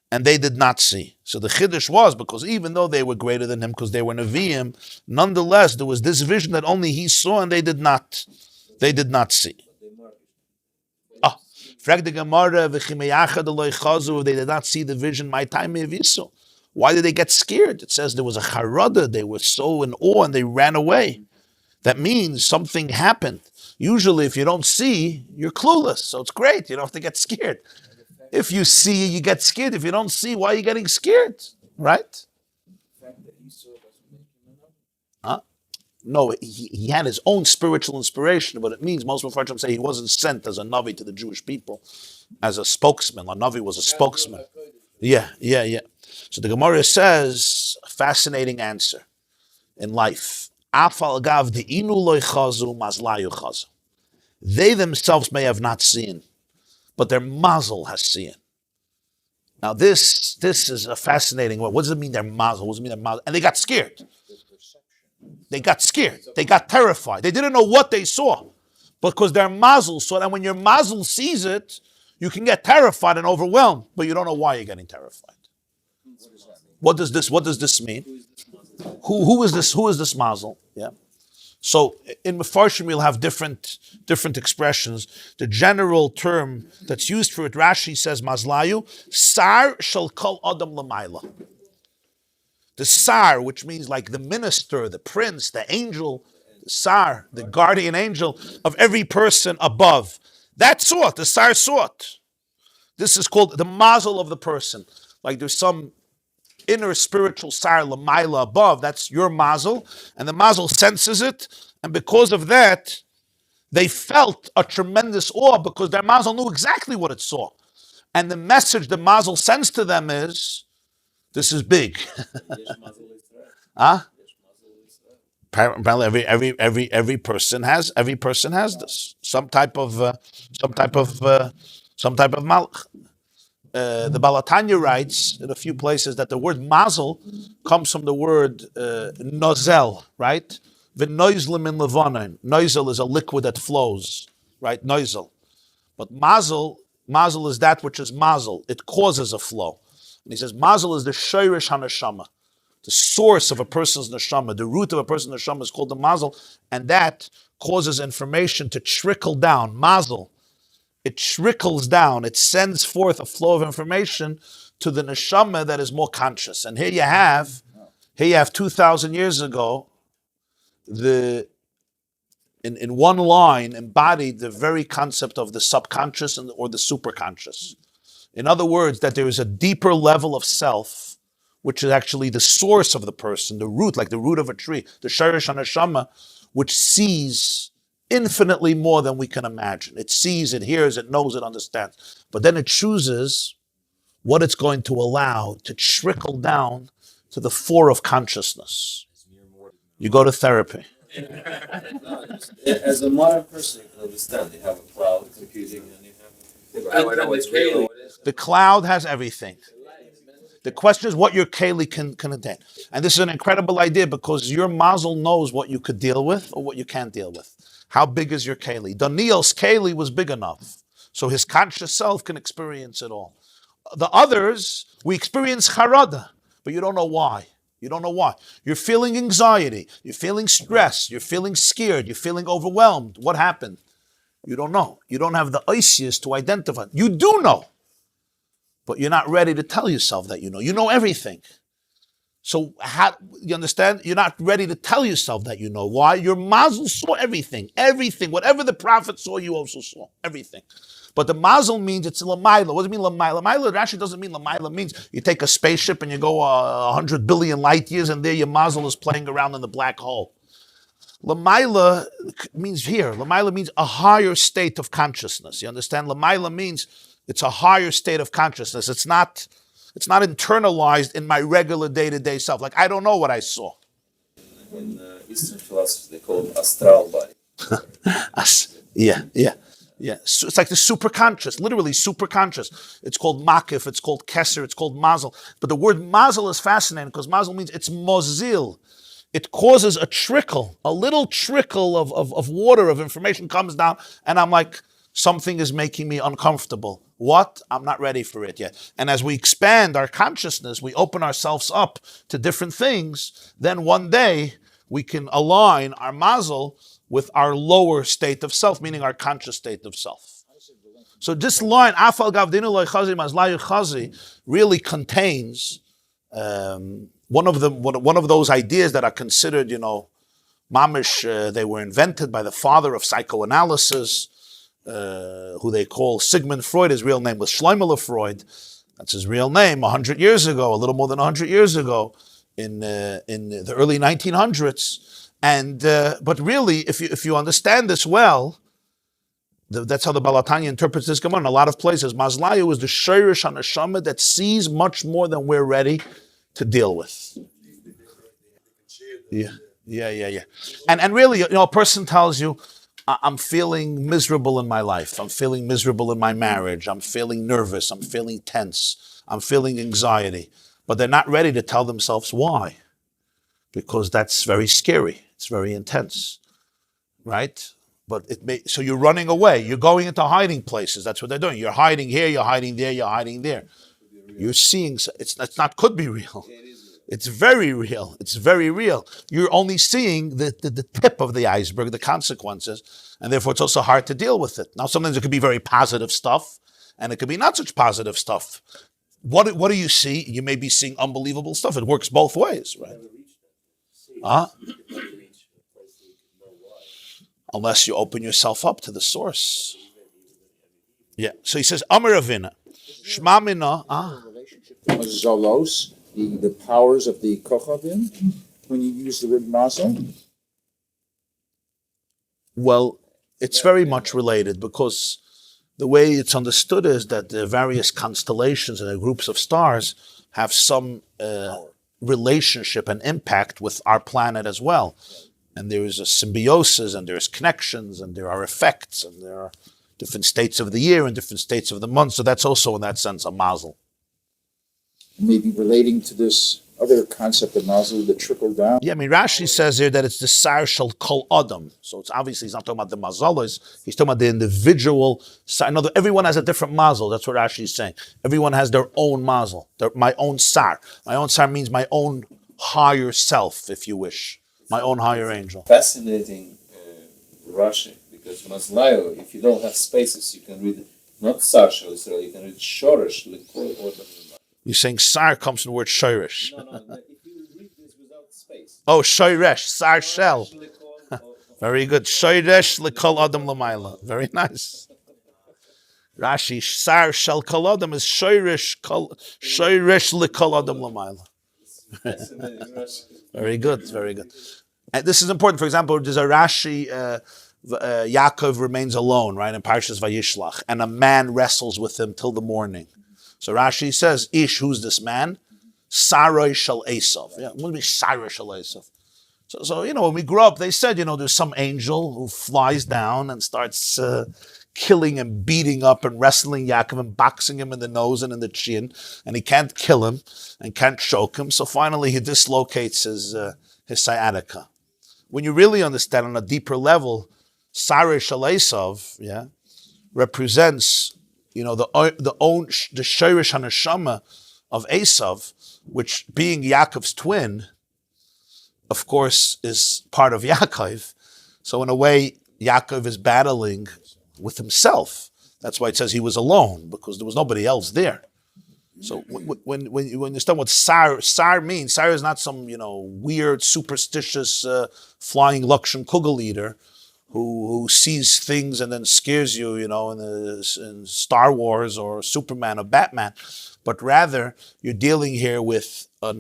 and they did not see. So the chiddush was, because even though they were greater than him, because they were Nevi'im, nonetheless, there was this vision that only he saw, and they did not see. Frag the Gemarah, they did not see the vision, my time meviso. Why did they get scared? It says there was a charada, they were so in awe, and they ran away. That means something happened. Usually, if you don't see, you're clueless. So it's great. You don't have to get scared. If you see, you get scared. If you don't see, why are you getting scared? right? Huh? No, he had his own spiritual inspiration, but it means most Mepharshim say he wasn't sent as a Navi to the Jewish people, as a spokesman. A Navi was a spokesman. Yeah. So the Gemarah says, a fascinating answer in life. They themselves may have not seen, but their Mazel has seen. Now this is a fascinating one. What does it mean their Mazel? What does it mean their Mazel? And they got scared. They got scared. They got terrified. They didn't know what they saw, because their Mazel saw it. And when your Mazel sees it, you can get terrified and overwhelmed, but you don't know why you're getting terrified. What does this mean? Who is this Mazel? Yeah. So in Mefarshim we'll have different expressions. The general term that's used for it, Rashi says Mazlayu, Sar shall kol Adam Lamaila. The Sar, which means like the minister, the prince, the angel, the Sar, the guardian angel of every person above. That saw it, the Sar saw it. This is called the Mazel of the person. Like there's some inner spiritual Sar Lamaila above, that's your Mazel, and the Mazel senses it, and because of that, they felt a tremendous awe because their Mazel knew exactly what it saw. And the message the Mazel sends to them is, this is big. Huh? Apparently, every person has this. Some type of malach. The Balatanya writes in a few places that the word mazel comes from the word nozel, right? V'noizlim in levanon. Nozel is a liquid that flows, right? Nozel. But mazel is that which is mazel. It causes a flow. And he says mazel is the shoirish hanashama, the source of a person's neshama. The root of a person's neshama is called the mazel, and that causes information to trickle down. Mazel. It trickles down. It sends forth a flow of information to the neshama that is more conscious. And here you have 2,000 years ago, in one line embodied the very concept of the subconscious or the superconscious. In other words, that there is a deeper level of self, which is actually the source of the person, the root, like the root of a tree, the shirish hanashama, which sees infinitely more than we can imagine. It sees, it hears, it knows, it understands. But then it chooses what it's going to allow to trickle down to the fore of consciousness. You go to therapy. As a modern person, you can understand. You have a cloud computing and you have... I know what's real. The cloud has everything. The question is what your keli can contain. And this is an incredible idea because your mazel knows what you could deal with or what you can't deal with. How big is your keli? Daniel's keli was big enough, so his conscious self can experience it all. The others, we experience charada, but you don't know why. You don't know why. You're feeling anxiety, you're feeling stress, you're feeling scared, you're feeling overwhelmed. What happened? You don't know. You don't have the oisius to identify. You do know, but you're not ready to tell yourself that you know. You know everything. So you understand? You're not ready to tell yourself that you know. Why? Your mazel saw everything. Everything. Whatever the prophet saw, you also saw. Everything. But the mazel means it's lamaila. What does it mean lamaila? Lamaila actually doesn't mean lamaila. It means you take a spaceship and you go 100 billion light years and there your mazel is playing around in the black hole. Lamaila means here. Lamaila means a higher state of consciousness. You understand? Lamaila means it's a higher state of consciousness. It's not internalized in my regular day-to-day self. Like, I don't know what I saw. In Eastern philosophy, they call it astral body. Yeah. So it's like the superconscious, literally superconscious. It's called makif, it's called keser, it's called mazel. But the word mazel is fascinating because mazel means it's mozil. It causes a little trickle of water, of information comes down, and I'm like, something is making me uncomfortable. What? I'm not ready for it yet. And as we expand our consciousness, we open ourselves up to different things, then one day we can align our mazel with our lower state of self, meaning our conscious state of self. So this line, Afal Gavdinu Loi Chazi Mazlayu Chazi, really contains one of those ideas that are considered, mamish, they were invented by the father of psychoanalysis, who they call Sigmund Freud. His real name was Schleimele Freud. That's his real name. 100 years ago, a little more than 100 years ago, in the early 1900s. And but really, if you understand this well, that's how the Balatanya interprets this Gemarah. In a lot of places, Mazlayu is the Shirish HaNeshama that sees much more than we're ready to deal with. Yeah. And really, a person tells you, I'm feeling miserable in my life. I'm feeling miserable in my marriage. I'm feeling nervous. I'm feeling tense. I'm feeling anxiety. But they're not ready to tell themselves why. Because that's very scary. It's very intense. Right? But so you're running away. You're going into hiding places. That's what they're doing. You're hiding here. You're hiding there. You're hiding there. You're seeing. It's not could be real. It's very real. It's very real. You're only seeing the tip of the iceberg, the consequences, and therefore it's also hard to deal with it. Now, sometimes it could be very positive stuff, and it could be not such positive stuff. What do you see? You may be seeing unbelievable stuff. It works both ways, right? Unless you open yourself up to the source. Yeah. So he says, Amar Ravina, Shma Mina. Zolos, the powers of the Kochavim, when you use the word Mazel? Well, it's very much related because the way it's understood is that the various constellations and the groups of stars have some relationship and impact with our planet as well. And there is a symbiosis, and there's connections, and there are effects, and there are different states of the year and different states of the month. So that's also, in that sense, a mazel. Maybe relating to this other concept of mazel, the trickle down. Yeah, I mean, Rashi says here that it's the sar shel kol adam. So it's obviously he's not talking about the mazalos. He's talking about the individual. Everyone has a different mazel. That's what Rashi is saying. Everyone has their own mazel. My own sar. My own sar means my own higher self, if you wish. My own higher angel. Fascinating Rashi, because Mazlayo, if you don't have spaces, you can read not Sar Shel Yisrael, you can read Shoresh L'Kol Odom. You're saying sar comes from the word shoirish. No, if you read this without space. Oh, shoiresh, sar shel. Very good. Shoiresh L'Kol Adam L'Mayla. Very nice. Rashi, sar shel kol adam is shoirish L'Kol Adam L'Mayla. Very good, very good. And this is important. For example, there's a Rashi, Yaakov remains alone, right, in Parshas Vayishlach, and a man wrestles with him till the morning. So Rashi says, Ish, who's this man? Sarai shel Esav. Yeah, what do be Sarai shel Esav? So, when we grew up, they said, there's some angel who flies down and starts killing and beating up and wrestling Yaakov and boxing him in the nose and in the chin, and he can't kill him and can't choke him. So finally, he dislocates his sciatica. When you really understand on a deeper level, Sarai shel Esav, represents, the Shirish HaNeshama of Esav, which being Yaakov's twin, of course, is part of Yaakov. So in a way, Yaakov is battling with himself. That's why it says he was alone, because there was nobody else there. So when you understand what sar means, sar is not some weird superstitious flying Lakshan Kugel eater who sees things and then scares you, in Star Wars or Superman or Batman, but rather you're dealing here with a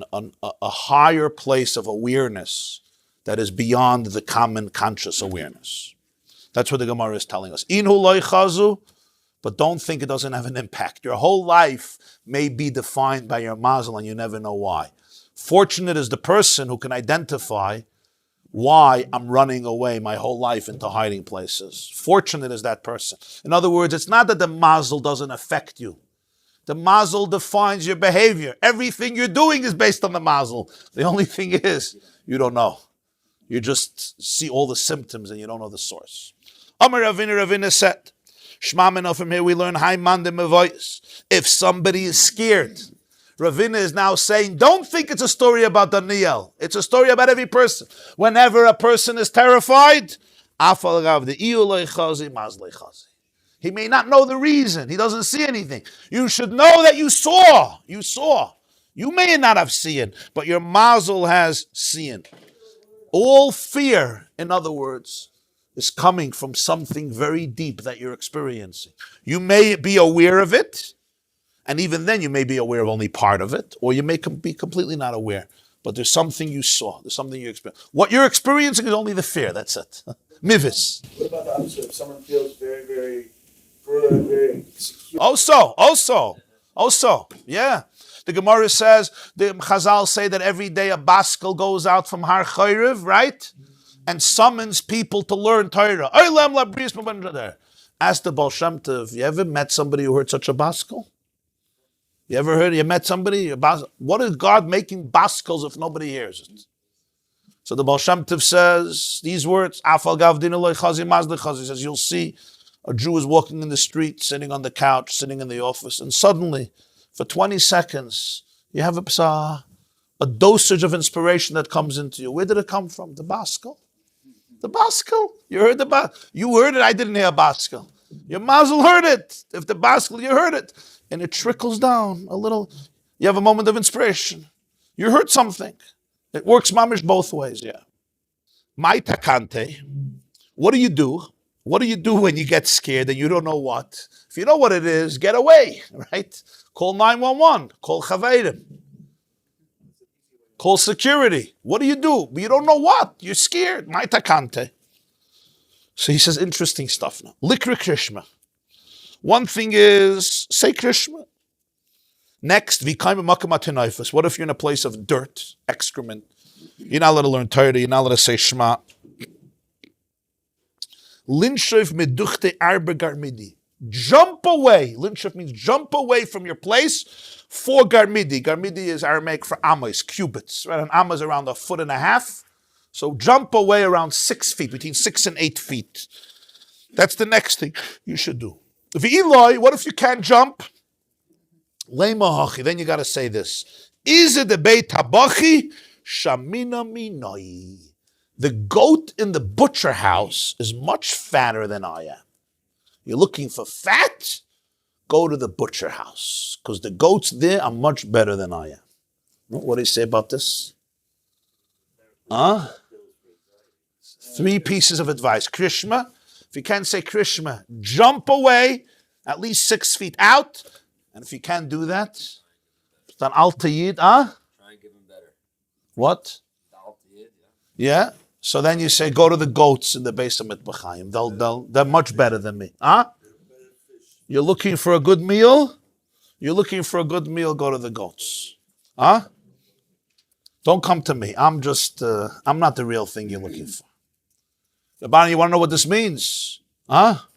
higher place of awareness that is beyond the common conscious awareness. That's what the Gemarah is telling us. Inhu loy chazu. But don't think it doesn't have an impact. Your whole life may be defined by your mazel and you never know why. Fortunate is the person who can identify why I'm running away my whole life into hiding places. Fortunate is that person. In other words, it's not that the mazel doesn't affect you. The mazel defines your behavior. Everything you're doing is based on the mazel. The only thing is, you don't know. You just see all the symptoms and you don't know the source. Amar Ravina said, Shma from here we learn if somebody is scared, Ravina is now saying, don't think it's a story about Daniel. It's a story about every person. Whenever a person is terrified, he may not know the reason. He doesn't see anything. You should know that you saw. You saw. You may not have seen, but your mazel has seen. All fear, in other words, is coming from something very deep that you're experiencing. You may be aware of it, And even then, you may be aware of only part of it, or you may be completely not aware. But there's something you saw. There's something you experienced. What you're experiencing is only the fear. That's it. Mivis. What about the opposite? If someone feels very, very good, very secure. Also. Yeah. The Gemarah says, the Chazal say that every day a baskel goes out from Har Chayriv, right? And summons people to learn Torah. Ask the Baal Shem Tov, you ever met somebody who heard such a baskel? You met somebody? What is God making baskels if nobody hears it? So the Baal Shem Tov says these words, he says, you'll see a Jew is walking in the street, sitting on the couch, sitting in the office, and suddenly, for 20 seconds, you have a dosage of inspiration that comes into you. Where did it come from? The baskel. The baskel. You heard You heard it, I didn't hear a baskel. Your Mazel heard it. If the baskel, you heard it. And it trickles down a little. You have a moment of inspiration. You heard something. It works mamish both ways, yeah. My takante. What do you do? What do you do when you get scared and you don't know what? If you know what it is, get away, right? Call 911. Call Chaveirim. Call security. What do? But you don't know what. You're scared. My takante. So he says interesting stuff now. Likra Krishma. One thing is, say Krishma. Next, what if you're in a place of dirt, excrement? You're not allowed to learn Torah, you're not allowed to say Shema. Linshof meduchte arba garmidi. Jump away. Linshof means jump away from your place for garmidi. Garmidi is Aramaic for amos, cubits. Right? An amma is around 1.5 feet. So jump away around 6 feet, between 6 and 8 feet. That's the next thing you should do. What if you can't jump? Then you got to say this. Is it the beit habachi? Shamina minoi. The goat in the butcher house is much fatter than I am. You're looking for fat? Go to the butcher house. Because the goats there are much better than I am. What do you say about this? 3 pieces of advice. Krishma. If you can't say Krishma, jump away at least 6 feet out. And if you can't do that, then Altayid, Try and give him better. What? Altayid, Yeah. So then you say, go to the goats in the base of Mitbachayim. They're much better than me. You're looking for a good meal? Go to the goats. Don't come to me. I'm not the real thing you're looking for. Rabbi, you want to know what this means? Ask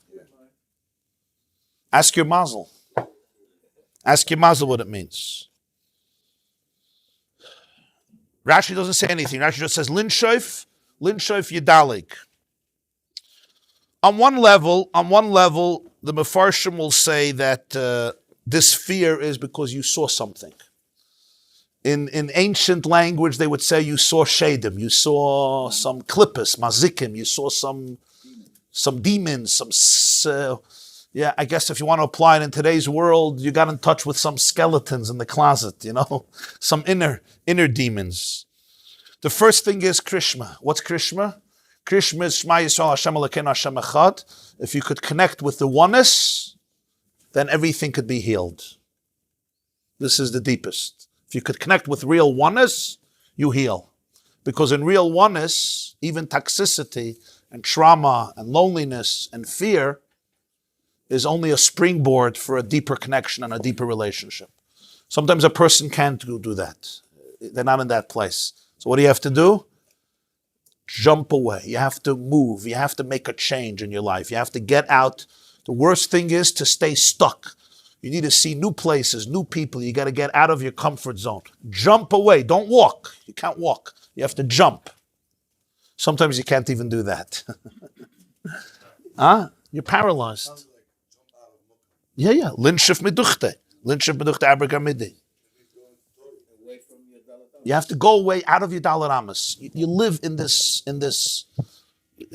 your Mazel. Ask your Mazel what it means. Rashi doesn't say anything. Rashi just says, Linshoif Yedalig. On one level, the Mefarshim will say that this fear is because you saw something. In ancient language, they would say you saw shadim, you saw some klippus, mazikim, you saw some demons, I guess if you want to apply it in today's world, you got in touch with some skeletons in the closet, some inner demons. The first thing is Krishma. What's Krishma? Krishma is Shema Yisrael Hashem Elokeinu Hashem Echad. If you could connect with the oneness, then everything could be healed. This is the deepest. If you could connect with real oneness, you heal. Because in real oneness, even toxicity and trauma and loneliness and fear is only a springboard for a deeper connection and a deeper relationship. Sometimes a person can't do that. They're not in that place. So what do you have to do? Jump away. You have to move. You have to make a change in your life. You have to get out. The worst thing is to stay stuck. You need to see new places, new people. You got to get out of your comfort zone. Jump away. Don't walk. You can't walk. You have to jump. Sometimes you can't even do that. You're paralyzed. Yeah. Linshif meduchte. Linshif meduchte abragamidi. You have to go away out of your Dalet Amos. You live in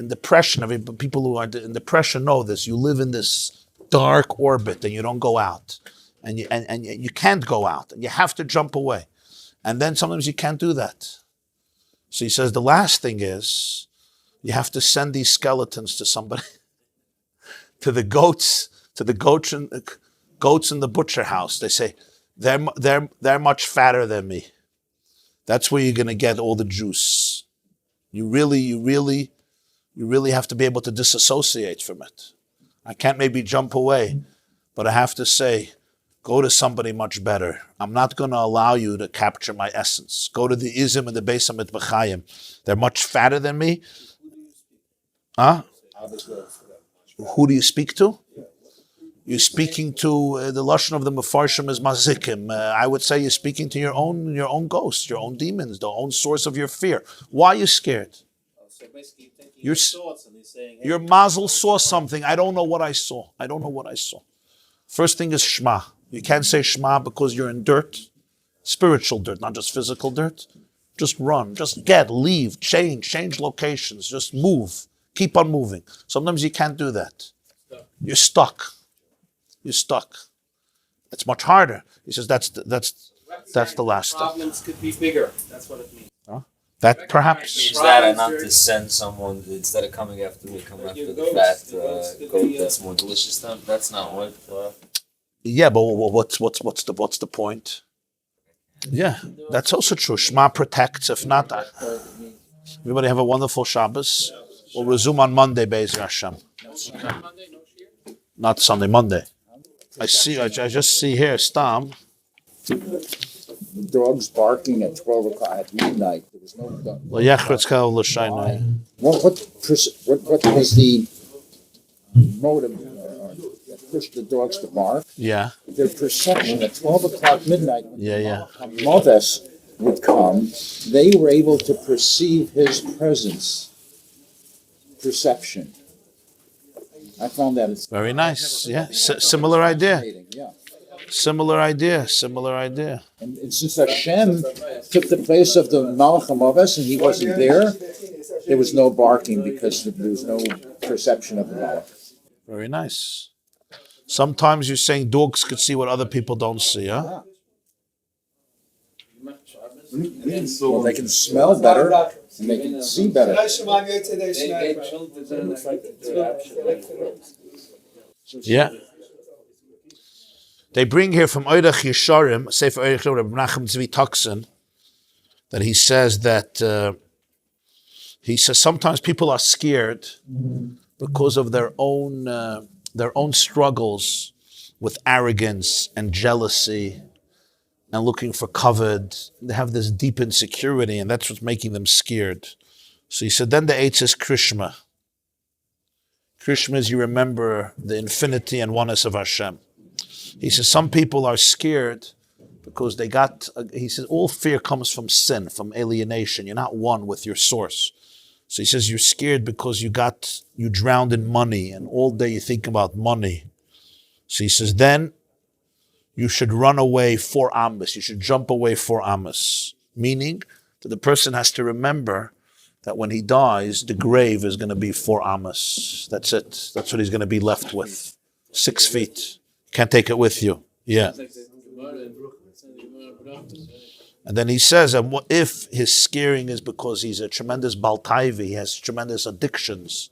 depression. People who are in depression know this. You live in this dark orbit and you don't go out. And you can't go out. And you have to jump away. And then sometimes you can't do that. So he says the last thing is you have to send these skeletons to somebody. To the goats. Goats in the butcher house, they say, they're much fatter than me. That's where you're going to get all the juice. You really have to be able to disassociate from it. I can't maybe jump away, but I have to say, go to somebody much better. I'm not going to allow you to capture my essence. Go to the Izim and the Beis HaMitbachayim. They're much fatter than me. Huh? Who do you speak to? You're speaking to the lashon of the Mefarshim is mazikim. I would say you're speaking to your own ghosts, your own demons, the own source of your fear. Why are you scared? So basically taking Your his thoughts and he's saying, hey, Your Mazel saw something. I don't know what I saw. First thing is Shema. You can't say Shema because you're in dirt, spiritual dirt, not just physical dirt. Just run, just leave, change locations, just move, keep on moving. Sometimes you can't do that. You're stuck. It's much harder. He says that's the last step. problems could be bigger. That's what it means. That perhaps. Means that and not to send someone instead of coming after me, come after the fat goat that's more delicious. That's not what. Yeah, but what's the point? Yeah, that's also true. Shema protects. If not, everybody have a wonderful Shabbos. We'll resume on Monday, Be'ez Hashem. Not Sunday, Monday. I just see here, Stam. Dogs barking at 12 o'clock at midnight. There was no dog. What Was the motive that pushed the dogs to bark? Yeah. Their perception at 12 o'clock midnight, when Yeah. Moves would come, they were able to perceive his presence. Perception. I found that it's Very nice. Yeah. Similar idea. yeah. Similar idea. And since Hashem took the place of the Malach HaMoves and he wasn't there was no barking because there was no perception of the Malach. Very nice. Sometimes you're saying dogs could see what other people don't see, huh? Well, they can smell better and they can see better. Yeah. They bring here from Oidach Yesharim, Sefer Oidach Yesharim, Rabbi Nachum Tzvi Tuxen, that he says sometimes people are scared because of their own struggles with arrogance and jealousy and looking for covered. They have this deep insecurity, and that's what's making them scared. So he said, then the eighth is Krishma. Krishma is you remember the infinity and oneness of Hashem. He says some people are scared because he says all fear comes from sin, from alienation. You're not one with your source. So he says you're scared because you drowned in money and all day you think about money. So he says then you should run away for Amos. You should jump away for Amos. Meaning that the person has to remember that when he dies, the grave is going to be for Amos. That's it. That's what he's going to be left with. 6 feet. Can't take it with you. Yeah. And then he says, if his scaring is because he's a tremendous baltaivi, he has tremendous addictions,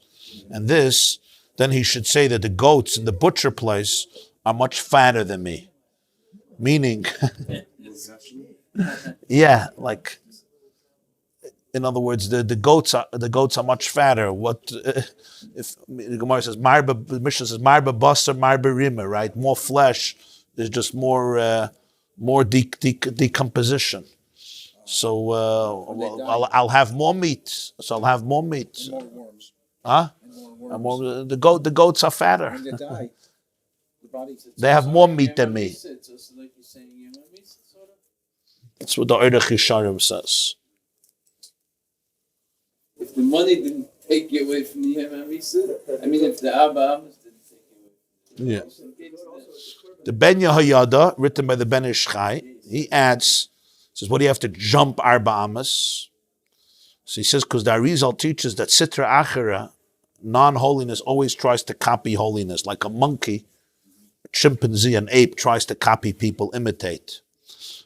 and then he should say that the goats in the butcher place are much fatter than me. Meaning, yeah, like, in other words, the goats are much fatter. What if the Gemarah says the Mishnah says marba basar marba rima, right? More flesh, there's just more decomposition. So I'll have more meat. So I'll have more meat. More worms. Huh? And more worms. The goats are fatter. When they die, the body. They have more meat than me. That's what the Oidach Yesharim says. If the money didn't take you away from the Yemamisa, if the Abba Amos didn't take you away from the Yeah. The Ben Yehoyada, written by the Ben Ish Chai, he adds, says, what do you have to jump Arba Amos? So he says, because the Arizal teaches that Sitra Achera, non-holiness, always tries to copy holiness. Like a monkey, a chimpanzee, an ape tries to copy people, imitate.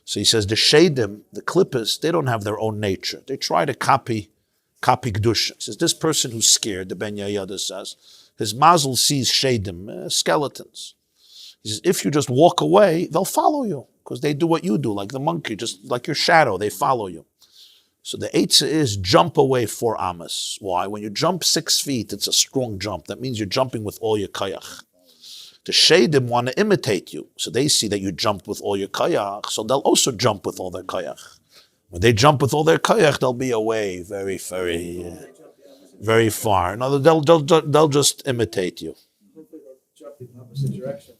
So he says, the Shadim, the Klippas, they don't have their own nature. They try to copy Kedusha. He says, this person who's scared, the Ben Yehoyada says, his Mazel sees Shadim, skeletons. He says, if you just walk away, they'll follow you because they do what you do, like the monkey, just like your shadow, they follow you. So the eitzah is jump away 4 amas. Why? When you jump 6 feet, it's a strong jump. That means you're jumping with all your kayach. The shadim want to imitate you. So they see that you jumped with all your kayach, so they'll also jump with all their kayach. When they jump with all their kayach, they'll be away very, very, very far. No, they'll just imitate you. Jump the opposite direction.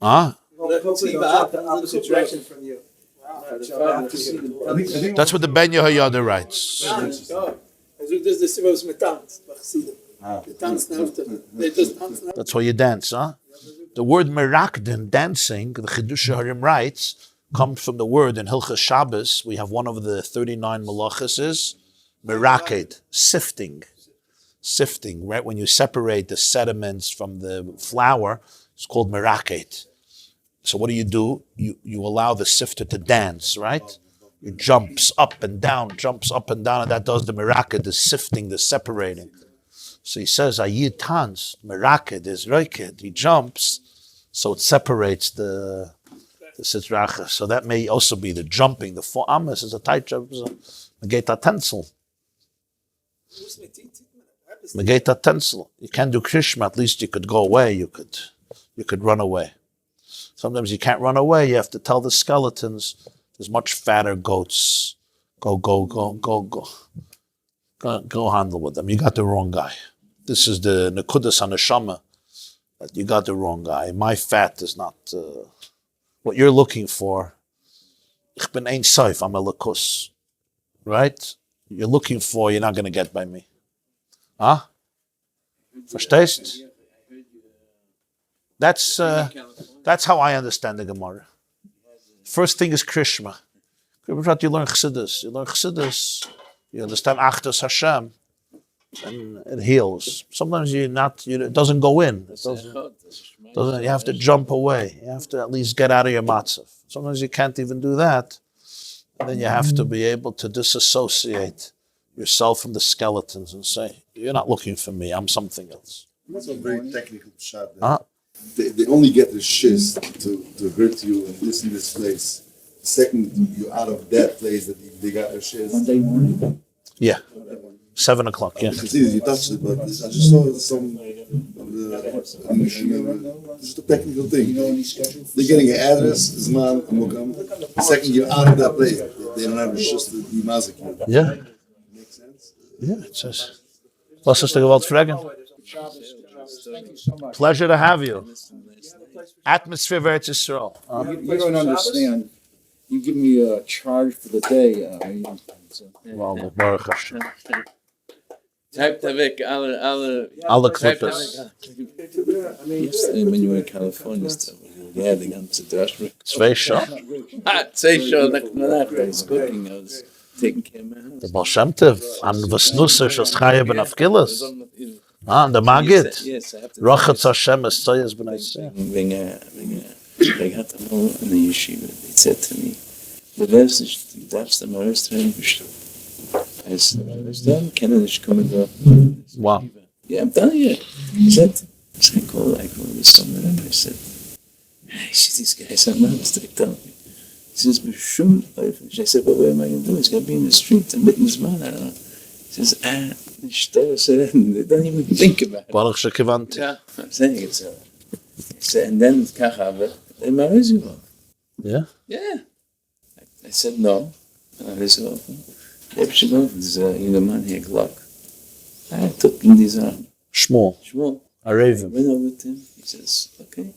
Huh? Hopefully they'll jump the opposite direction from you. That's what the Ben Yehoyada writes. That's why you dance, huh? The word merakden, dancing, the Chidush Harim writes, comes from the word in Hilchas Shabbos. We have one of the 39 malachas is meraked, sifting. Sifting, right? When you separate the sediments from the flour, it's called meraked. So what do? You allow the sifter to dance, right? It jumps up and down, and that does the meraked, the sifting, the separating. So he says, Ayid tans, meraked is roiked. He jumps, so it separates the sitracha. So that may also be the jumping. The 4 amas is a tight jump, Megeta tensel. Megeta tensel. You can't do krishma, at least you could go away, you could run away. Sometimes you can't run away, you have to tell the skeletons, there's much fatter goats. Go handle with them. You got the wrong guy. This is the Nekudas HaNeshama. But you got the wrong guy. My fat is not what you're looking for. Ich bin ein Seif, I'm a lakus. Right? You're looking for, you're not going to get by me. Huh? Verstehst? That's how I understand the Gemarah. First thing is Krishma. You learn Chassidus. You understand Achdas Hashem, and it heals. Sometimes it doesn't go in. You have to jump away. You have to at least get out of your matzav. Sometimes you can't even do that. And then you have to be able to disassociate yourself from the skeletons and say, you're not looking for me, I'm something else. That's a very technical shot. Huh? They only get the shiz to hurt you in this place. The second you're out of that place, that they got their shiz. Monday morning? Yeah. 7 o'clock, yeah. It's easy, you touched it, but I just saw some of just a technical thing. They're getting an address, Zman, Amokam. The second you're out of that place, they don't have the shiz to be mazik. Yeah. Makes sense? Yeah, it says. Lass uns dir gewollt fragen. Thank you so much. Pleasure to have you. Atmosphere of Eretz Yisrael. You don't understand. You give me a charge for the day. Well, Baruch Hashem. Type weg Alle Klippes. Yesterday when you were in California, yeah, the ganze Drashma. 2 schon. 2 schon nach I was cooking, I was taking care of my house. Der Baal Shem Tov. An was Nusser, Shos Chaim ben Afkilas. And the Magid. Yes, I have to. Rochatz Hashem es Tzayas ben Yisrael. I got them all in the yeshiva. They said to me, the verse is, du darfst am Restaurant bestimmt. I said, Restaurant, kann nicht kommen da. Wow. Yeah, I'm telling you. He said, I called the summer and I said, I see these guys on my street, tell me. He says, bestimmt. I said, but what am I going to do? It's going to be in the street, and mitten man, I don't know. He says, they don't even think about it. Baruch Shekivanti. Yeah, I'm saying it's so. He said, and then Kachaber, they married you. Yeah? Yeah. I said no. And I said, there's a young man here, Glock. I took him these arms. Shmuel. I A raven. went over to him. He says, okay,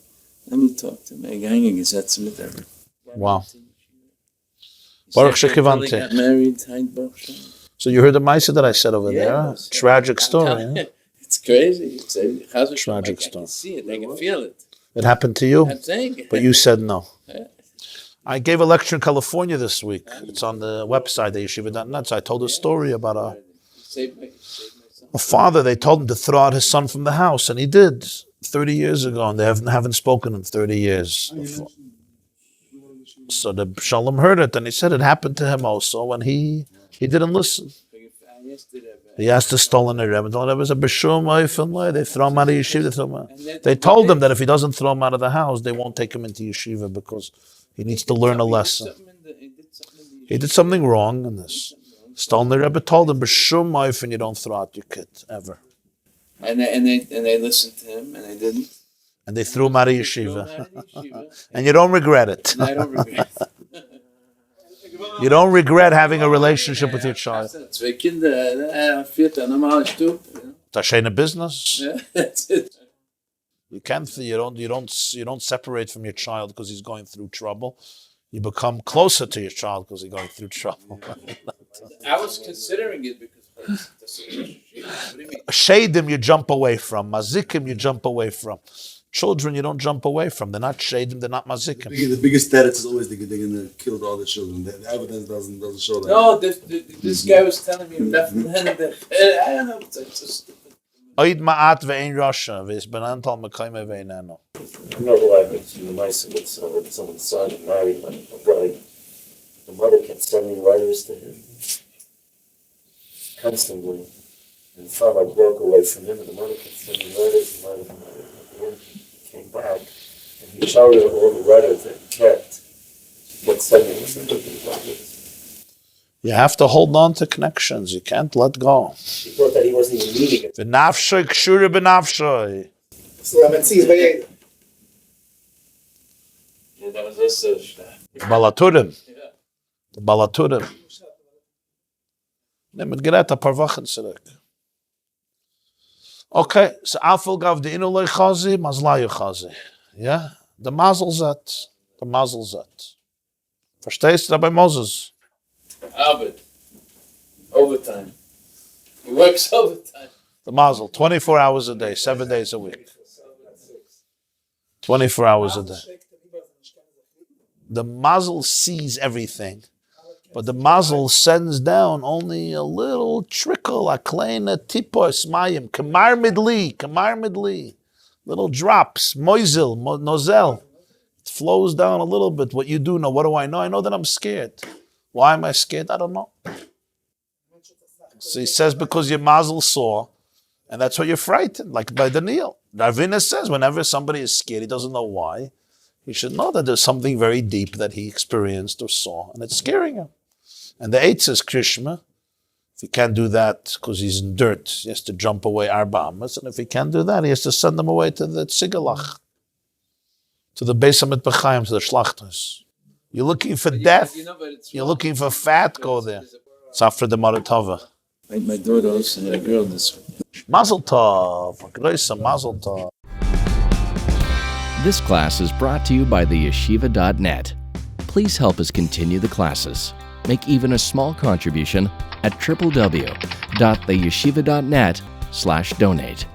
let me talk to him. I gang gesetzt mit him. Wow. Baruch Shekivanti. Got married, Baruch. So you heard the Maisa that I said over there? Huh? Yes. Tragic story. Huh? It's crazy. It's a Tragic I story. can see it. I can feel it. It happened to you, I'm saying it. but you said no. Yeah. I gave a lecture in California this week. It's on the website, the yeshiva.net. So I told a story about Save my son. a father. They told him to throw out his son from the house, and he did 30 years ago, and they haven't spoken in 30 years. Before. So the Shalom heard it, and he said it happened to him also when he didn't listen. Yesterday, He asked the stolen the Rebbe. The Rebbe said, "B'shum oifin lo." They throw him out of yeshiva. They told him that if he doesn't throw him out of the house, they won't take him into yeshiva because he needs to learn a lesson. He did something wrong in this. Stolen the Rebbe told him, "B'shum oifin, you don't throw out your kid ever." And they listened to him, and they didn't. And they threw him out of yeshiva. And you don't regret it. And I don't regret it. You don't regret having a relationship with your child. Zwei Kinder, vierter, normal Stub. Tashena business. Yeah, that's it. You don't separate from your child because he's going through trouble. You become closer to your child because he's going through trouble. I was considering it because. What do you mean? Shadim you jump away from. Mazikim you jump away from. Children you don't jump away from. They're not shadim, they're not mazikim. The biggest status is always they're gonna kill all the children. The evidence doesn't show that. No, this guy was telling me nothing. I don't know. It's just stupid. Oid ma'at ve'ein rasha v'es benantal mekayme ve'ineno. Another life into the mice with someone's son and married a bride. The mother kept sending letters to him constantly. And father broke away from him, and the mother kept sending letters. And he came back, and he showed her all the letters that he kept. She kept sending letters. You have to hold on to connections. You can't let go. She thought that he wasn't even meeting it. V'nafshoy kshura b'nafshoy. So I'm at C's way. Yeah, that was us. Balaturim. Yeah. The Balaturim. Nehmen gerät a paar Wochen zurück. Okay, so Afel gav the Inulei Chazi, Mazlayu Chazi. Yeah? The Mazel zet. The Mazel zet. Verstehst du, Rabbi Moses? Albert. Overtime. He works overtime. The Mazel, 24 hours a day, 7 days a week. 24 hours a day. The Mazel sees everything, but the Mazel sends down only a little trickle, a kleine tipos mayim, kamar midli, little drops, moizel, nozel. It flows down a little bit. What you do know, what do I know? I know that I'm scared. Why am I scared? I don't know. So he says because your Mazel saw, and that's why you're frightened, like by Daniel. Ravina says whenever somebody is scared, he doesn't know why, he should know that there's something very deep that he experienced or saw, and it's scaring him. And the eight says Krishma. If he can't do that because he's in dirt, he has to jump away Arba Amas, and if he can't do that, he has to send them away to the Tzigalach, to the Beis Hamit B'chaim, to the Shlachtos. You're looking for death, you're looking for fat, go there. It's after the Maratava. My daughter also had a girl this week. Mazel Tov, Grace, Mazel Tov. This class is brought to you by theyeshiva.net. Please help us continue the classes. Make even a small contribution at www.theyeshiva.net/donate.